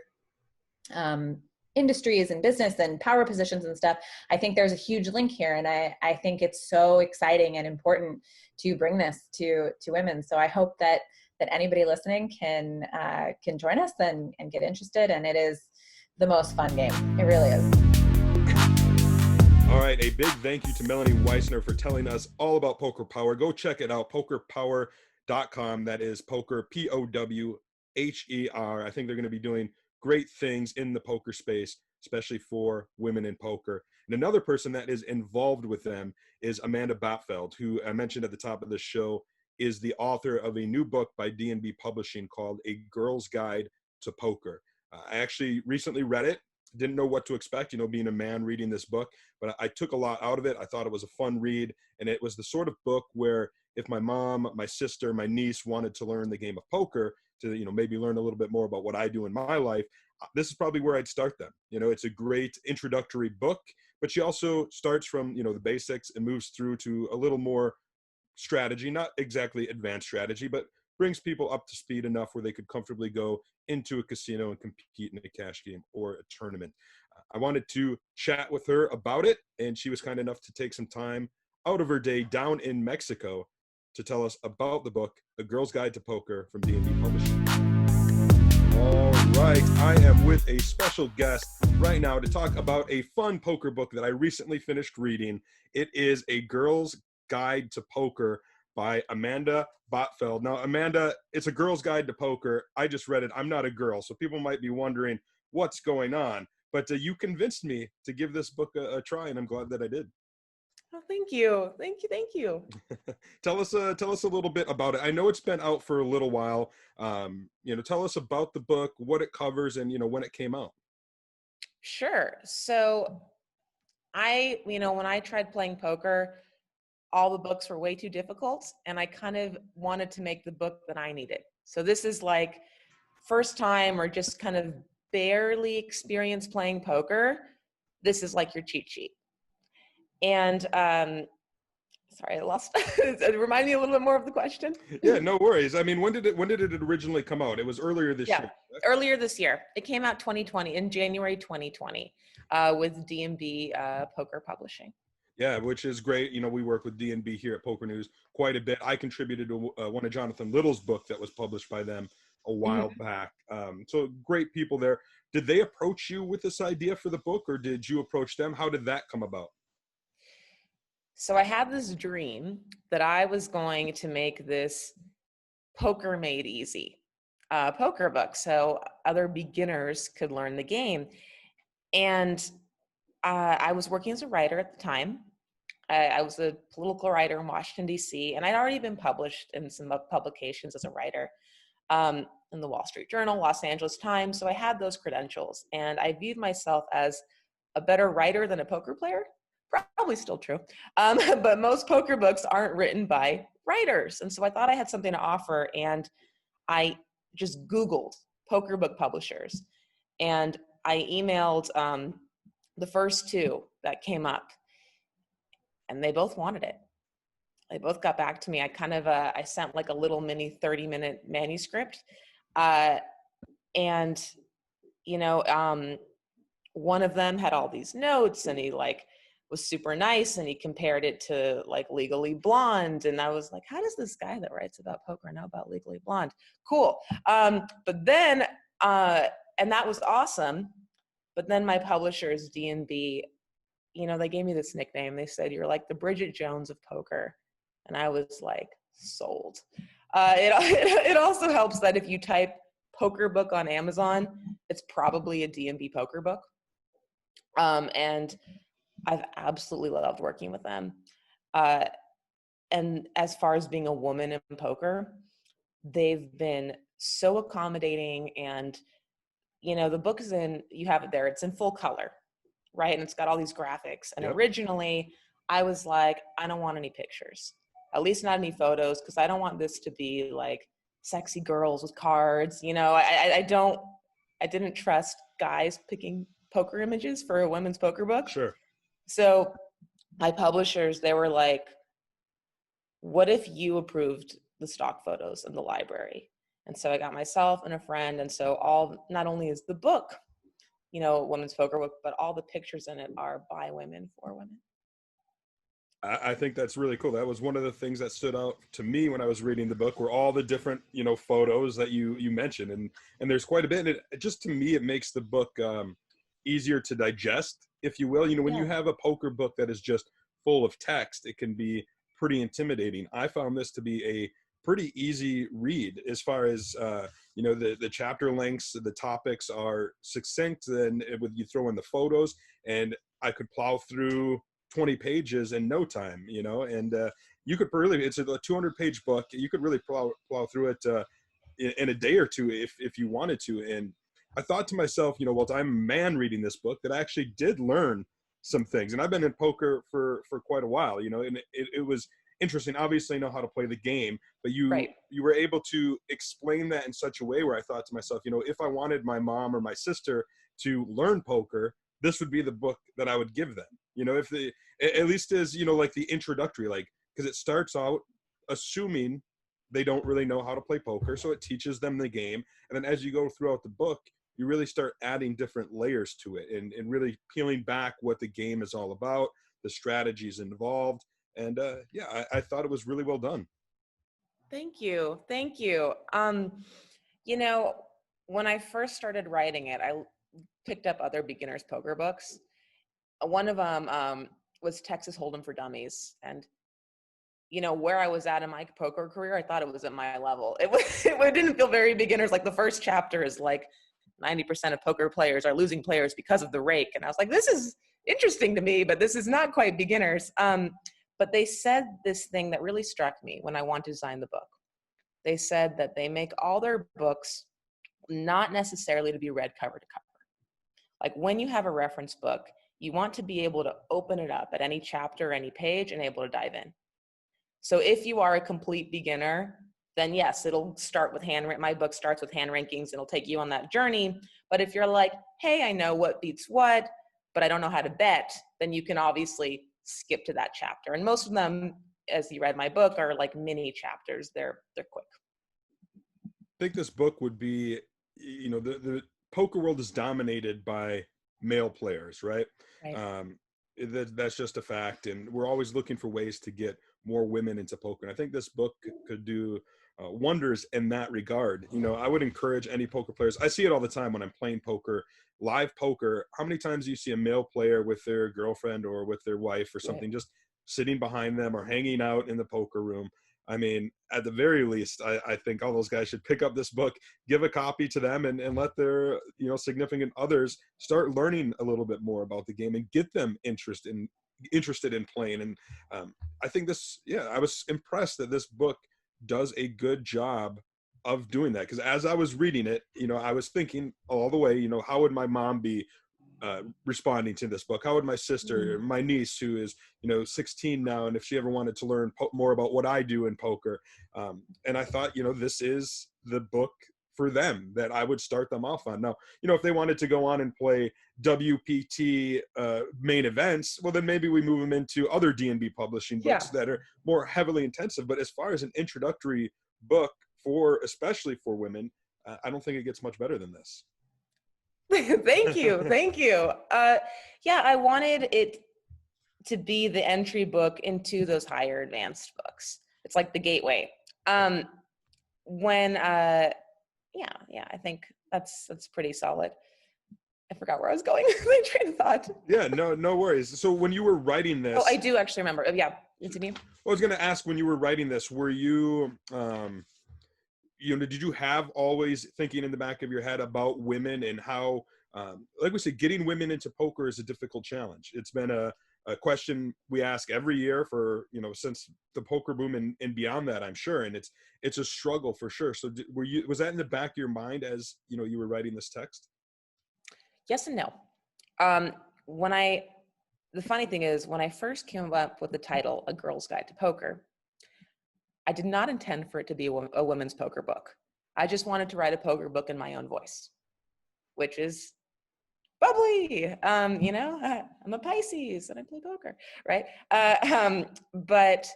industries and business and power positions and stuff. I think there's a huge link here, and I think it's so exciting and important to bring this to women. So I hope that anybody listening can join us and get interested. And it is the most fun game. It really is. All right, a big thank you to Melanie Weisner for telling us all about Poker PowHer. Go check it out, pokerpowher.com. That is poker, POWHER. I think they're going to be doing great things in the poker space, especially for women in poker. And another person that is involved with them is Amanda Botfeld, who I mentioned at the top of the show is the author of a new book by D&B Publishing called A Girl's Guide to Poker. I actually recently read it. Didn't know what to expect, being a man reading this book, but I took a lot out of it. I thought it was a fun read, and it was the sort of book where if my mom, my sister, my niece wanted to learn the game of poker to, maybe learn a little bit more about what I do in my life, this is probably where I'd start them. It's a great introductory book, but she also starts from, the basics and moves through to a little more strategy, not exactly advanced strategy, but brings people up to speed enough where they could comfortably go into a casino and compete in a cash game or a tournament. I wanted to chat with her about it, and she was kind enough to take some time out of her day down in Mexico to tell us about the book, A Girl's Guide to Poker from D&B Publishing. All right, I am with a special guest right now to talk about a fun poker book that I recently finished reading. It is A Girl's Guide to Poker by Amanda Botfeld. Now, Amanda, it's a girl's guide to poker. I just read it. I'm not a girl, so people might be wondering what's going on. But you convinced me to give this book a try, and I'm glad that I did. Oh, thank you. Thank you. Tell us a little bit about it. I know it's been out for a little while. Tell us about the book, what it covers, and when it came out. Sure. So when I tried playing poker, all the books were way too difficult, and I kind of wanted to make the book that I needed. So this is like first time or just kind of barely experienced playing poker. This is like your cheat sheet. And sorry, I lost. Remind me a little bit more of the question. Yeah, no worries. I mean, when did it originally come out? It was earlier this year. Earlier this year. It came out 2020, in January 2020, with D&B Poker Publishing. Yeah, which is great. We work with D&B here at PokerNews quite a bit. I contributed to one of Jonathan Little's book that was published by them a while back. So great people there. Did they approach you with this idea for the book, or did you approach them? How did that come about? So I had this dream that I was going to make this Poker Made Easy poker book so other beginners could learn the game. And I was working as a writer at the time. I was a political writer in Washington, D.C., and I'd already been published in some publications as a writer in the Wall Street Journal, Los Angeles Times. So I had those credentials, and I viewed myself as a better writer than a poker player. Probably still true. But most poker books aren't written by writers. And so I thought I had something to offer, and I just Googled poker book publishers, and I emailed the first two that came up, and they both wanted it. They both got back to me. I sent like a little mini 30-minute manuscript. And one of them had all these notes, and he was super nice, and he compared it to Legally Blonde. And I was like, how does this guy that writes about poker know about Legally Blonde? Cool. But then, and that was awesome. But then my publishers, D&B, they gave me this nickname. They said, you're like the Bridget Jones of poker. And I was like, sold. It also helps that if you type poker book on Amazon, it's probably a D&B poker book. And I've absolutely loved working with them. And as far as being a woman in poker, they've been so accommodating. And, the book is you have it there, it's in full color, right? And it's got all these graphics. And originally I was like, I don't want any pictures, at least not any photos, because I don't want this to be like sexy girls with cards. I didn't trust guys picking poker images for a women's poker book. Sure. So my publishers, they were like, what if you approved the stock photos in the library? And so I got myself and a friend. And so not only is the book, a women's poker book, but all the pictures in it are by women for women. I think that's really cool. That was one of the things that stood out to me when I was reading the book, were all the different, photos that you mentioned. And there's quite a bit. And it just, to me, it makes the book easier to digest, if you will. When you have a poker book that is just full of text, it can be pretty intimidating. I found this to be a pretty easy read as far as, the chapter lengths, the topics are succinct, and you throw in the photos, and I could plow through 20 pages in no time, and you could really, it's a 200-page book. You could really plow through it in a day or two if you wanted to. And I thought to myself, well, I'm a man reading this book, that I actually did learn some things. And I've been in poker for quite a while, and it was interesting. Obviously I know how to play the game, but you were able to explain that in such a way where I thought to myself, if I wanted my mom or my sister to learn poker, this would be the book that I would give them, if they, at least as, like the introductory, because it starts out assuming they don't really know how to play poker. So it teaches them the game. And then as you go throughout the book, you really start adding different layers to it and really peeling back what the game is all about, the strategies involved. And I thought it was really well done. Thank you. Thank you. When I first started writing it, I picked up other beginners poker books. One of them was Texas Hold'em for Dummies. And where I was at in my poker career, I thought it was at my level. It didn't feel very beginners. Like the first chapter is like 90% of poker players are losing players because of the rake. And I was like, this is interesting to me, but this is not quite beginners. But they said this thing that really struck me when I wanted to design the book. They said that they make all their books not necessarily to be read cover to cover. Like when you have a reference book, you want to be able to open it up at any chapter, any page, and able to dive in. So if you are a complete beginner, then yes, it'll start with my book starts with hand rankings. It'll take you on that journey. But if you're like, hey, I know what beats what, but I don't know how to bet, then you can obviously skip to that chapter. And most of them, as you read my book, are like mini chapters. They're quick. I think this book would be, the poker world is dominated by male players, right? That's just a fact. And we're always looking for ways to get more women into poker. And I think this book could do wonders in that regard. I would encourage any poker players. I see it all the time when I'm playing poker, live poker. How many times do you see a male player with their girlfriend or with their wife or something, just sitting behind them or hanging out in the poker room? I mean, at the very least, I think all those guys should pick up this book, give a copy to them, and let their significant others start learning a little bit more about the game and get them interested in playing. And I think I was impressed that this book does a good job of doing that, because as I was reading it, I was thinking all the way, how would my mom be responding to this book? How would my sister, my niece, who is 16 now, and if she ever wanted to learn more about what I do in poker, and I thought, this is the book for them that I would start them off on. Now, if they wanted to go on and play WPT main events, well, then maybe we move them into other D&B publishing books that are more heavily intensive. But as far as an introductory book especially for women, I don't think it gets much better than this. Thank you. I wanted it to be the entry book into those higher advanced books. It's like the gateway. I think that's pretty solid. I forgot where I was going. My train of thought. Yeah, no worries. So when you were writing this, I do actually remember. Yeah, continue. I was going to ask, when you were writing this, were you, did you have always thinking in the back of your head about women and how, like we said, getting women into poker is a difficult challenge. It's been a question we ask every year for, since the poker boom and beyond that, I'm sure. And it's a struggle for sure. So was that in the back of your mind as, you were writing this text? Yes and no. The funny thing is, when I first came up with the title, A Girl's Guide to Poker, I did not intend for it to be a women's poker book. I just wanted to write a poker book in my own voice, which is bubbly. I'm a Pisces and I play poker, right? But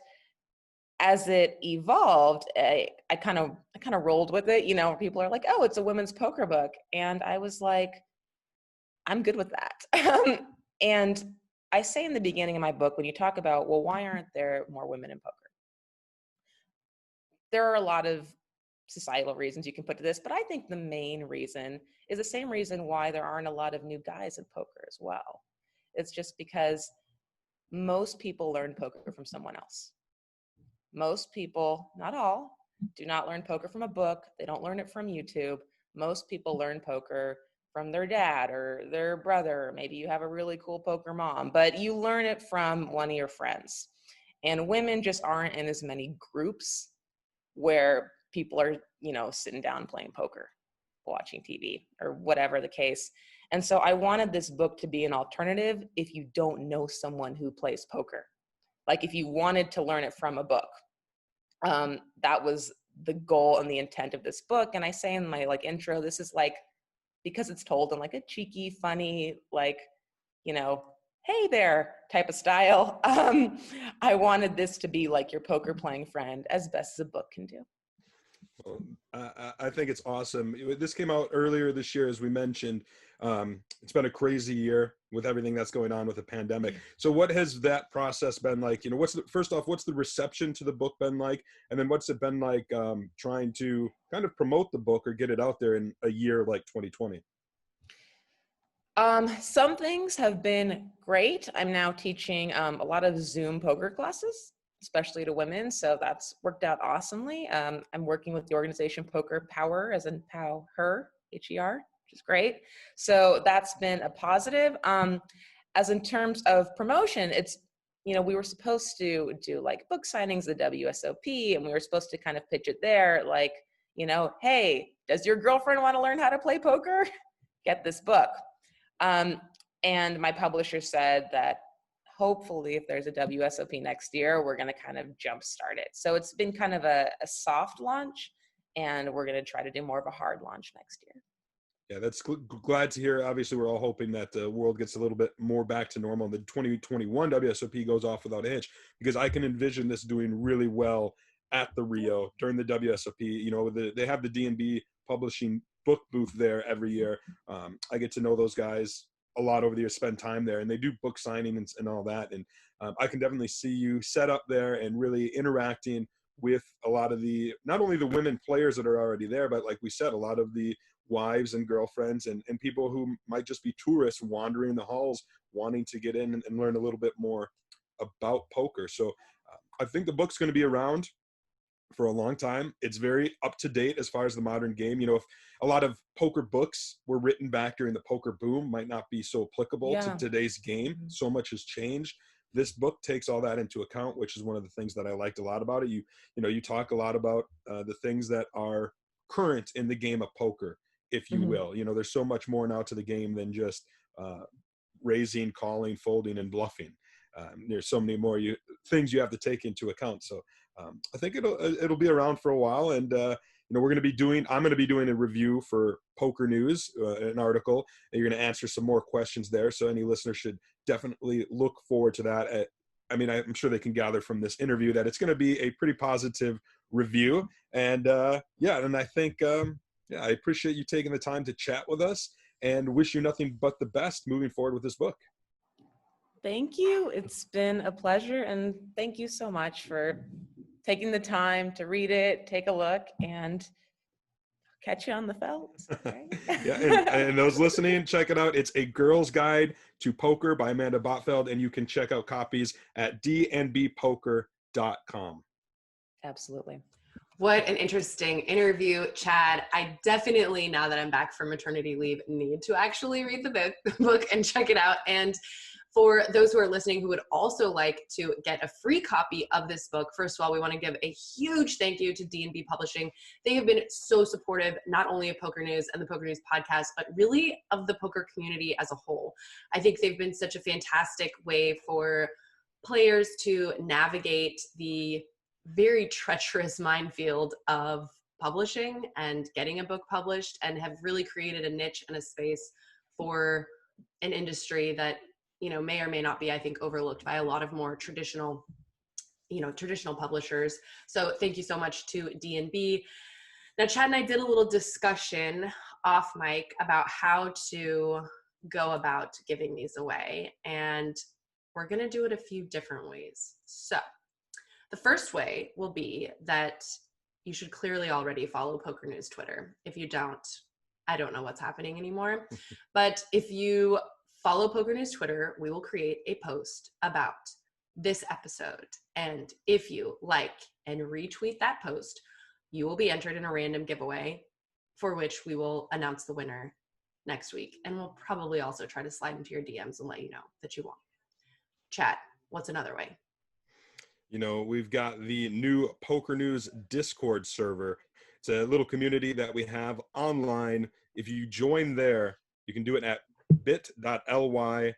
as it evolved, I kind of rolled with it. People are like, "Oh, it's a women's poker book," and I was like, "I'm good with that." And I say in the beginning of my book, when you talk about, well, why aren't there more women in poker? There are a lot of societal reasons you can put to this, but I think the main reason is the same reason why there aren't a lot of new guys in poker as well. It's just because most people learn poker from someone else. Most people, not all, do not learn poker from a book. They don't learn it from YouTube. Most people learn poker from their dad or their brother. Maybe you have a really cool poker mom, but you learn it from one of your friends. and women just aren't in as many groups where people are, you know, sitting down playing poker, watching TV, or whatever the case. And so I wanted this book to be an alternative if you don't know someone who plays poker. Like if you wanted to learn it from a book, that was the goal and the intent of this book. And I say in my like intro, this is like, because it's told in like a cheeky, funny, like, you know, hey there type of style. I wanted this to be like your poker playing friend as best as a book can do. Well, I think it's awesome. This came out earlier this year, as we mentioned. It's been a crazy year with everything that's going on with the pandemic. So what has that process been like? You know, first off, what's the reception to the book been like? And then what's it been like trying to kind of promote the book or get it out there in a year like 2020? Some things have been great. I'm now teaching a lot of Zoom poker classes, especially to women. So that's worked out awesomely. I'm working with the organization Poker PowHer, as in PowHer, H-E-R, which is great. So that's been a positive. As in terms of promotion, it's, you know, we were supposed to do like book signings at WSOP, and we were supposed to kind of pitch it there. Like, you know, hey, does your girlfriend want to learn how to play poker? Get this book. And my publisher said that hopefully if there's a WSOP next year, we're going to kind of jumpstart it. So it's been kind of a soft launch, and we're going to try to do more of a hard launch next year. Yeah, that's glad to hear. Obviously, we're all hoping that the world gets a little bit more back to normal. The 2021 WSOP goes off without a hitch, because I can envision this doing really well at the Rio during the WSOP. You know, they have the D&B publishing book booth there every year. I get to know those guys a lot over the years, spend time there, and they do book signing and all that. And I can definitely see you set up there and really interacting with a lot of the, not only the women players that are already there, but like we said, a lot of the wives and girlfriends and people who might just be tourists wandering the halls, wanting to get in and learn a little bit more about poker. So I think the book's going to be around for a long time. It's very up to date as far as the modern game. You know, if a lot of poker books were written back during the poker boom, might not be so applicable to today's game. So much has changed. This book takes all that into account, which is one of the things that I liked a lot about it. You know, you talk a lot about the things that are current in the game of poker, if you will. You know, there's so much more now to the game than just raising, calling, folding, and bluffing. There's so many more things you have to take into account. So I think it'll be around for a while, and you know, I'm going to be doing a review for PokerNews, an article, and you're going to answer some more questions there. So any listener should definitely look forward to that. I mean, I'm sure they can gather from this interview that it's going to be a pretty positive review. And and I think I appreciate you taking the time to chat with us, and wish you nothing but the best moving forward with this book. Thank you. It's been a pleasure, and thank you so much for taking the time to read it, take a look, and catch you on the felt. Right? Yeah, and those listening, check it out. It's A Girl's Guide to Poker by Amanda Botfeld, and you can check out copies at dnbpoker.com. Absolutely. What an interesting interview, Chad. I definitely, now that I'm back from maternity leave, need to actually read the book and check it out. And for those who are listening who would also like to get a free copy of this book, first of all, we want to give a huge thank you to D&B Publishing. They have been so supportive, not only of Poker News and the Poker News podcast, but really of the poker community as a whole. I think they've been such a fantastic way for players to navigate the very treacherous minefield of publishing and getting a book published, and have really created a niche and a space for an industry that, you know, may or may not be, I think, overlooked by a lot of more traditional publishers. So thank you so much to D&B. Now, Chad and I did a little discussion off mic about how to go about giving these away, and we're going to do it a few different ways. So the first way will be that you should clearly already follow Poker News Twitter. If you don't, I don't know what's happening anymore. But if you follow Poker News Twitter, we will create a post about this episode. And if you like and retweet that post, you will be entered in a random giveaway, for which we will announce the winner next week. And we'll probably also try to slide into your DMs and let you know that you won. Chad, what's another way? You know, we've got the new PokerNews Discord server. It's a little community that we have online. If you join there, you can do it at bit.ly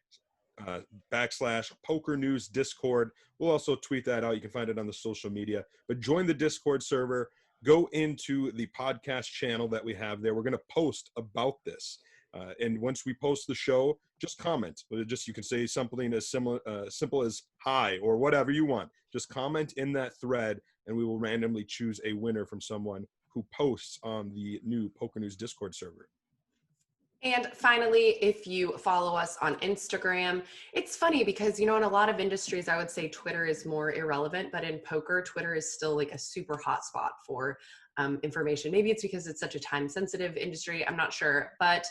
/PokerNews Discord. We'll also tweet that out. You can find it on the social media. But join the Discord server. Go into the podcast channel that we have there. We're going to post about this. And once we post the show, just comment. You can say something as simple as hi or whatever you want. Just comment in that thread, and we will randomly choose a winner from someone who posts on the new PokerNews Discord server. And finally, if you follow us on Instagram, it's funny because, you know, in a lot of industries, I would say Twitter is more irrelevant, but in poker, Twitter is still like a super hot spot for information. Maybe it's because it's such a time sensitive industry. I'm not sure, but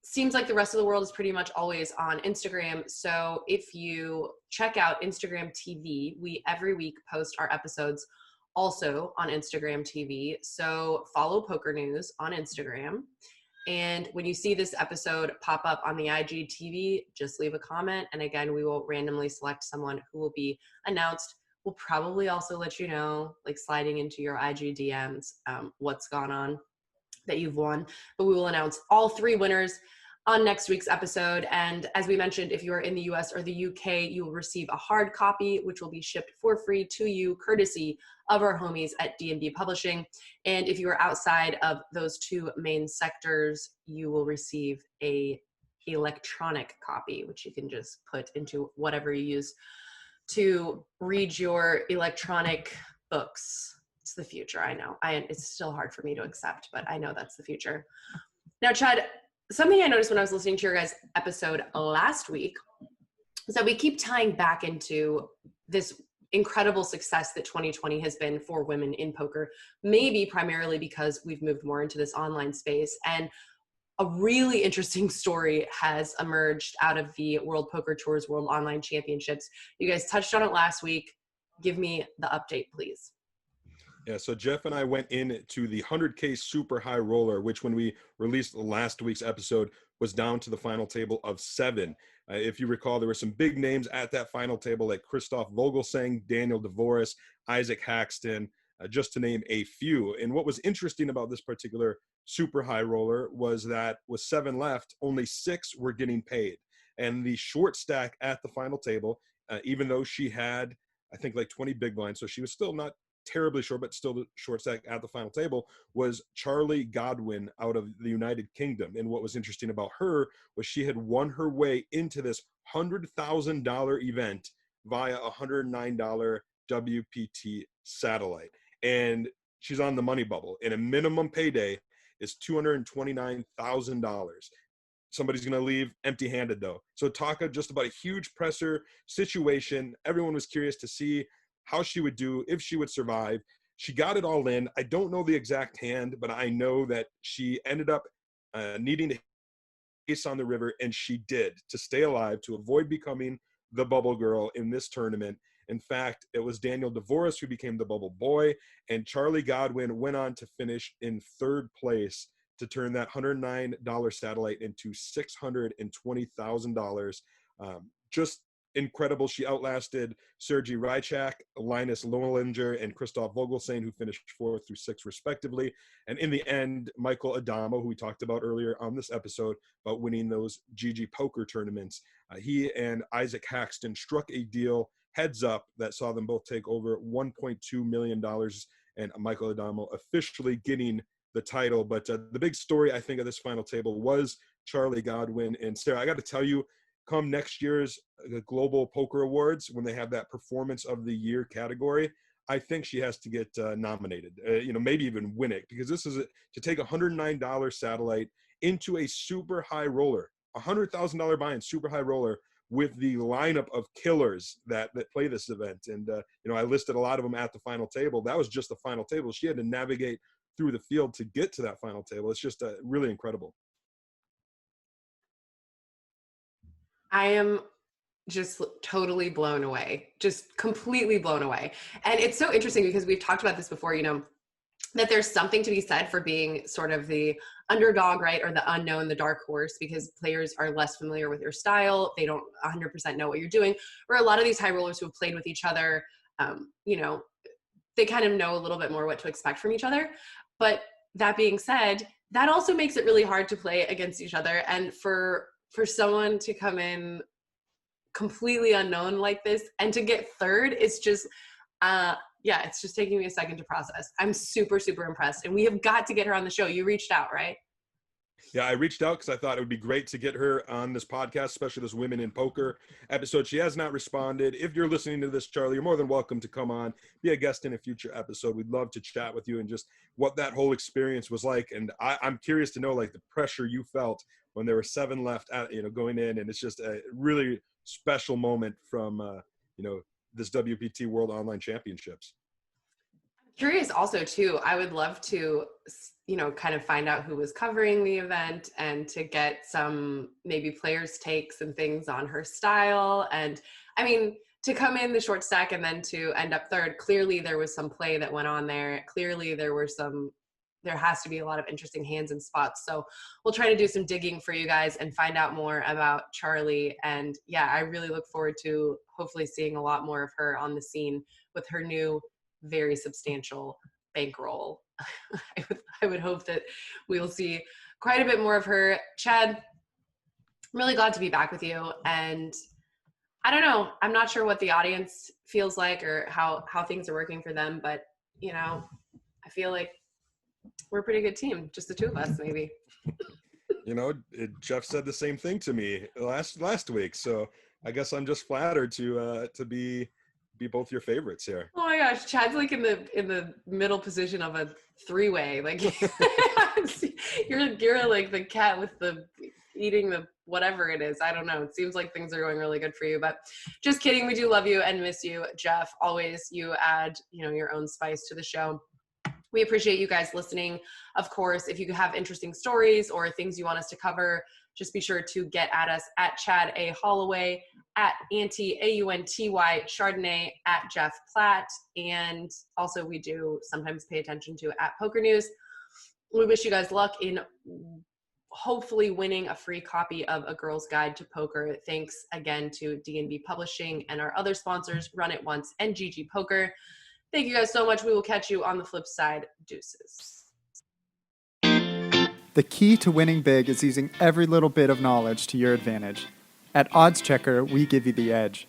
seems like the rest of the world is pretty much always on Instagram. So if you check out Instagram TV, we every week post our episodes also on Instagram TV. So follow PokerNews on Instagram. And when you see this episode pop up on the IGTV, just leave a comment. And again, we will randomly select someone who will be announced. We'll probably also let you know, like sliding into your IG DMs, what's gone on that you've won. But we will announce all 3 winners on next week's episode. And as we mentioned, if you are in the US or the UK, you will receive a hard copy, which will be shipped for free to you, courtesy of our homies at D&B Publishing. And if you are outside of those 2 main sectors, you will receive a electronic copy, which you can just put into whatever you use to read your electronic books. It's the future, I know. It's still hard for me to accept, but I know that's the future. Now, Chad, something I noticed when I was listening to your guys' episode last week is that we keep tying back into this incredible success that 2020 has been for women in poker, maybe primarily because we've moved more into this online space. And a really interesting story has emerged out of the World Poker Tour's World Online Championships. You guys touched on it last week. Give me the update, please. Yeah, so Jeff and I went into the 100K super high roller, which when we released last week's episode was down to the final table of 7. If you recall, there were some big names at that final table like Christoph Vogelsang, Daniel DeVoris, Isaac Haxton, just to name a few. And what was interesting about this particular super high roller was that with 7 left, only 6 were getting paid. And the short stack at the final table, even though she had, I think, like 20 big blinds, so she was still not terribly short, but still the short stack at the final table, was Charlie Godwin out of the United Kingdom. And what was interesting about her was she had won her way into this $100,000 event via a $109 WPT satellite. And she's on the money bubble. And a minimum payday is $229,000. Somebody's going to leave empty-handed, though. So talk just about a huge presser situation. Everyone was curious to see how she would do, if she would survive. She got it all in. I don't know the exact hand, but I know that she ended up needing to ace on the river, and she did, to stay alive, to avoid becoming the bubble girl in this tournament. In fact, it was Daniel DeVoris who became the bubble boy, and Charlie Godwin went on to finish in 3rd place to turn that $109 satellite into $620,000. Just incredible. She outlasted Sergei Rychak, Linus Lohlinger, and Christoph Vogelsang, who finished 4th through 6th respectively. And in the end, Michael Adamo, who we talked about earlier on this episode about winning those GGPoker tournaments, he and Isaac Haxton struck a deal heads up that saw them both take over $1.2 million, and Michael Adamo officially getting the title. But the big story, I think, of this final table was Charlie Godwin. And Sarah, I got to tell you, come next year's Global Poker Awards, when they have that Performance of the Year category, I think she has to get nominated, maybe even win it, because this is to take a $109 satellite into a super high roller, $100,000 buy-in super high roller with the lineup of killers that play this event. And, I listed a lot of them at the final table. That was just the final table. She had to navigate through the field to get to that final table. It's just really incredible. I am just totally blown away, just completely blown away. And it's so interesting because we've talked about this before, that there's something to be said for being sort of the underdog, right? Or the unknown, the dark horse, because players are less familiar with your style. They don't 100% know what you're doing. Or a lot of these high rollers who have played with each other you know, they kind of know a little bit more what to expect from each other. But that being said, that also makes it really hard to play against each other. And for someone to come in completely unknown like this and to get third, it's just, it's just taking me a second to process. I'm super, super impressed. And we have got to get her on the show. You reached out, right? Yeah, I reached out because I thought it would be great to get her on this podcast, especially this Women in Poker episode. She has not responded. If you're listening to this, Charlie, you're more than welcome to come on, be a guest in a future episode. We'd love to chat with you and just what that whole experience was like. And I'm curious to know, like, the pressure you felt when there were 7 left, going in. And it's just a really special moment from, this WPT World Online Championships. Curious also too, I would love to, kind of find out who was covering the event and to get some maybe players' takes and things on her style. And I mean, to come in the short stack and then to end up third, clearly there was some play that went on there. Clearly there has to be a lot of interesting hands and spots. So we'll try to do some digging for you guys and find out more about Charlie. And yeah, I really look forward to hopefully seeing a lot more of her on the scene with her new, very substantial bankroll. I would hope that we'll see quite a bit more of her. Chad, I'm really glad to be back with you. And I don't know, I'm not sure what the audience feels like or how things are working for them, but I feel like we're a pretty good team, just the two of us, maybe. Jeff said the same thing to me last week, so I guess I'm just flattered to be both your favorites here. Oh my gosh, Chad's like in the middle position of a 3-way. Like you're like the cat with the eating the whatever it is. I don't know. It seems like things are going really good for you, but just kidding. We do love you and miss you, Jeff. Always, you add your own spice to the show. We appreciate you guys listening. Of course, if you have interesting stories or things you want us to cover, just be sure to get at us at Chad A. Holloway, at Aunty, AUNTY Chardonnay, at Jeff Platt. And also we do sometimes pay attention to at PokerNews. We wish you guys luck in hopefully winning a free copy of A Girl's Guide to Poker. Thanks again to D&B Publishing and our other sponsors, Run It Once and GGPoker. Thank you guys so much. We will catch you on the flip side. Deuces. The key to winning big is using every little bit of knowledge to your advantage. At Oddschecker, we give you the edge.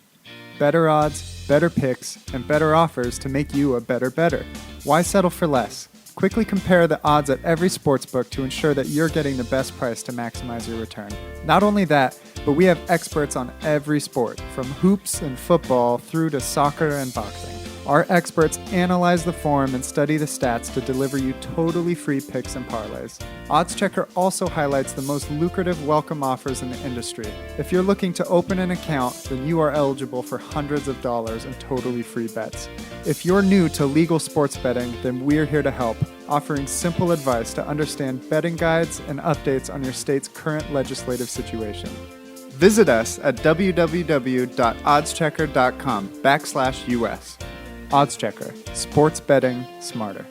Better odds, better picks, and better offers to make you a better bettor. Why settle for less? Quickly compare the odds at every sportsbook to ensure that you're getting the best price to maximize your return. Not only that, but we have experts on every sport, from hoops and football through to soccer and boxing. Our experts analyze the form and study the stats to deliver you totally free picks and parlays. Oddschecker also highlights the most lucrative welcome offers in the industry. If you're looking to open an account, then you are eligible for hundreds of dollars in totally free bets. If you're new to legal sports betting, then we're here to help, offering simple advice to understand betting guides and updates on your state's current legislative situation. Visit us at www.oddschecker.com/US. Oddschecker, sports betting smarter.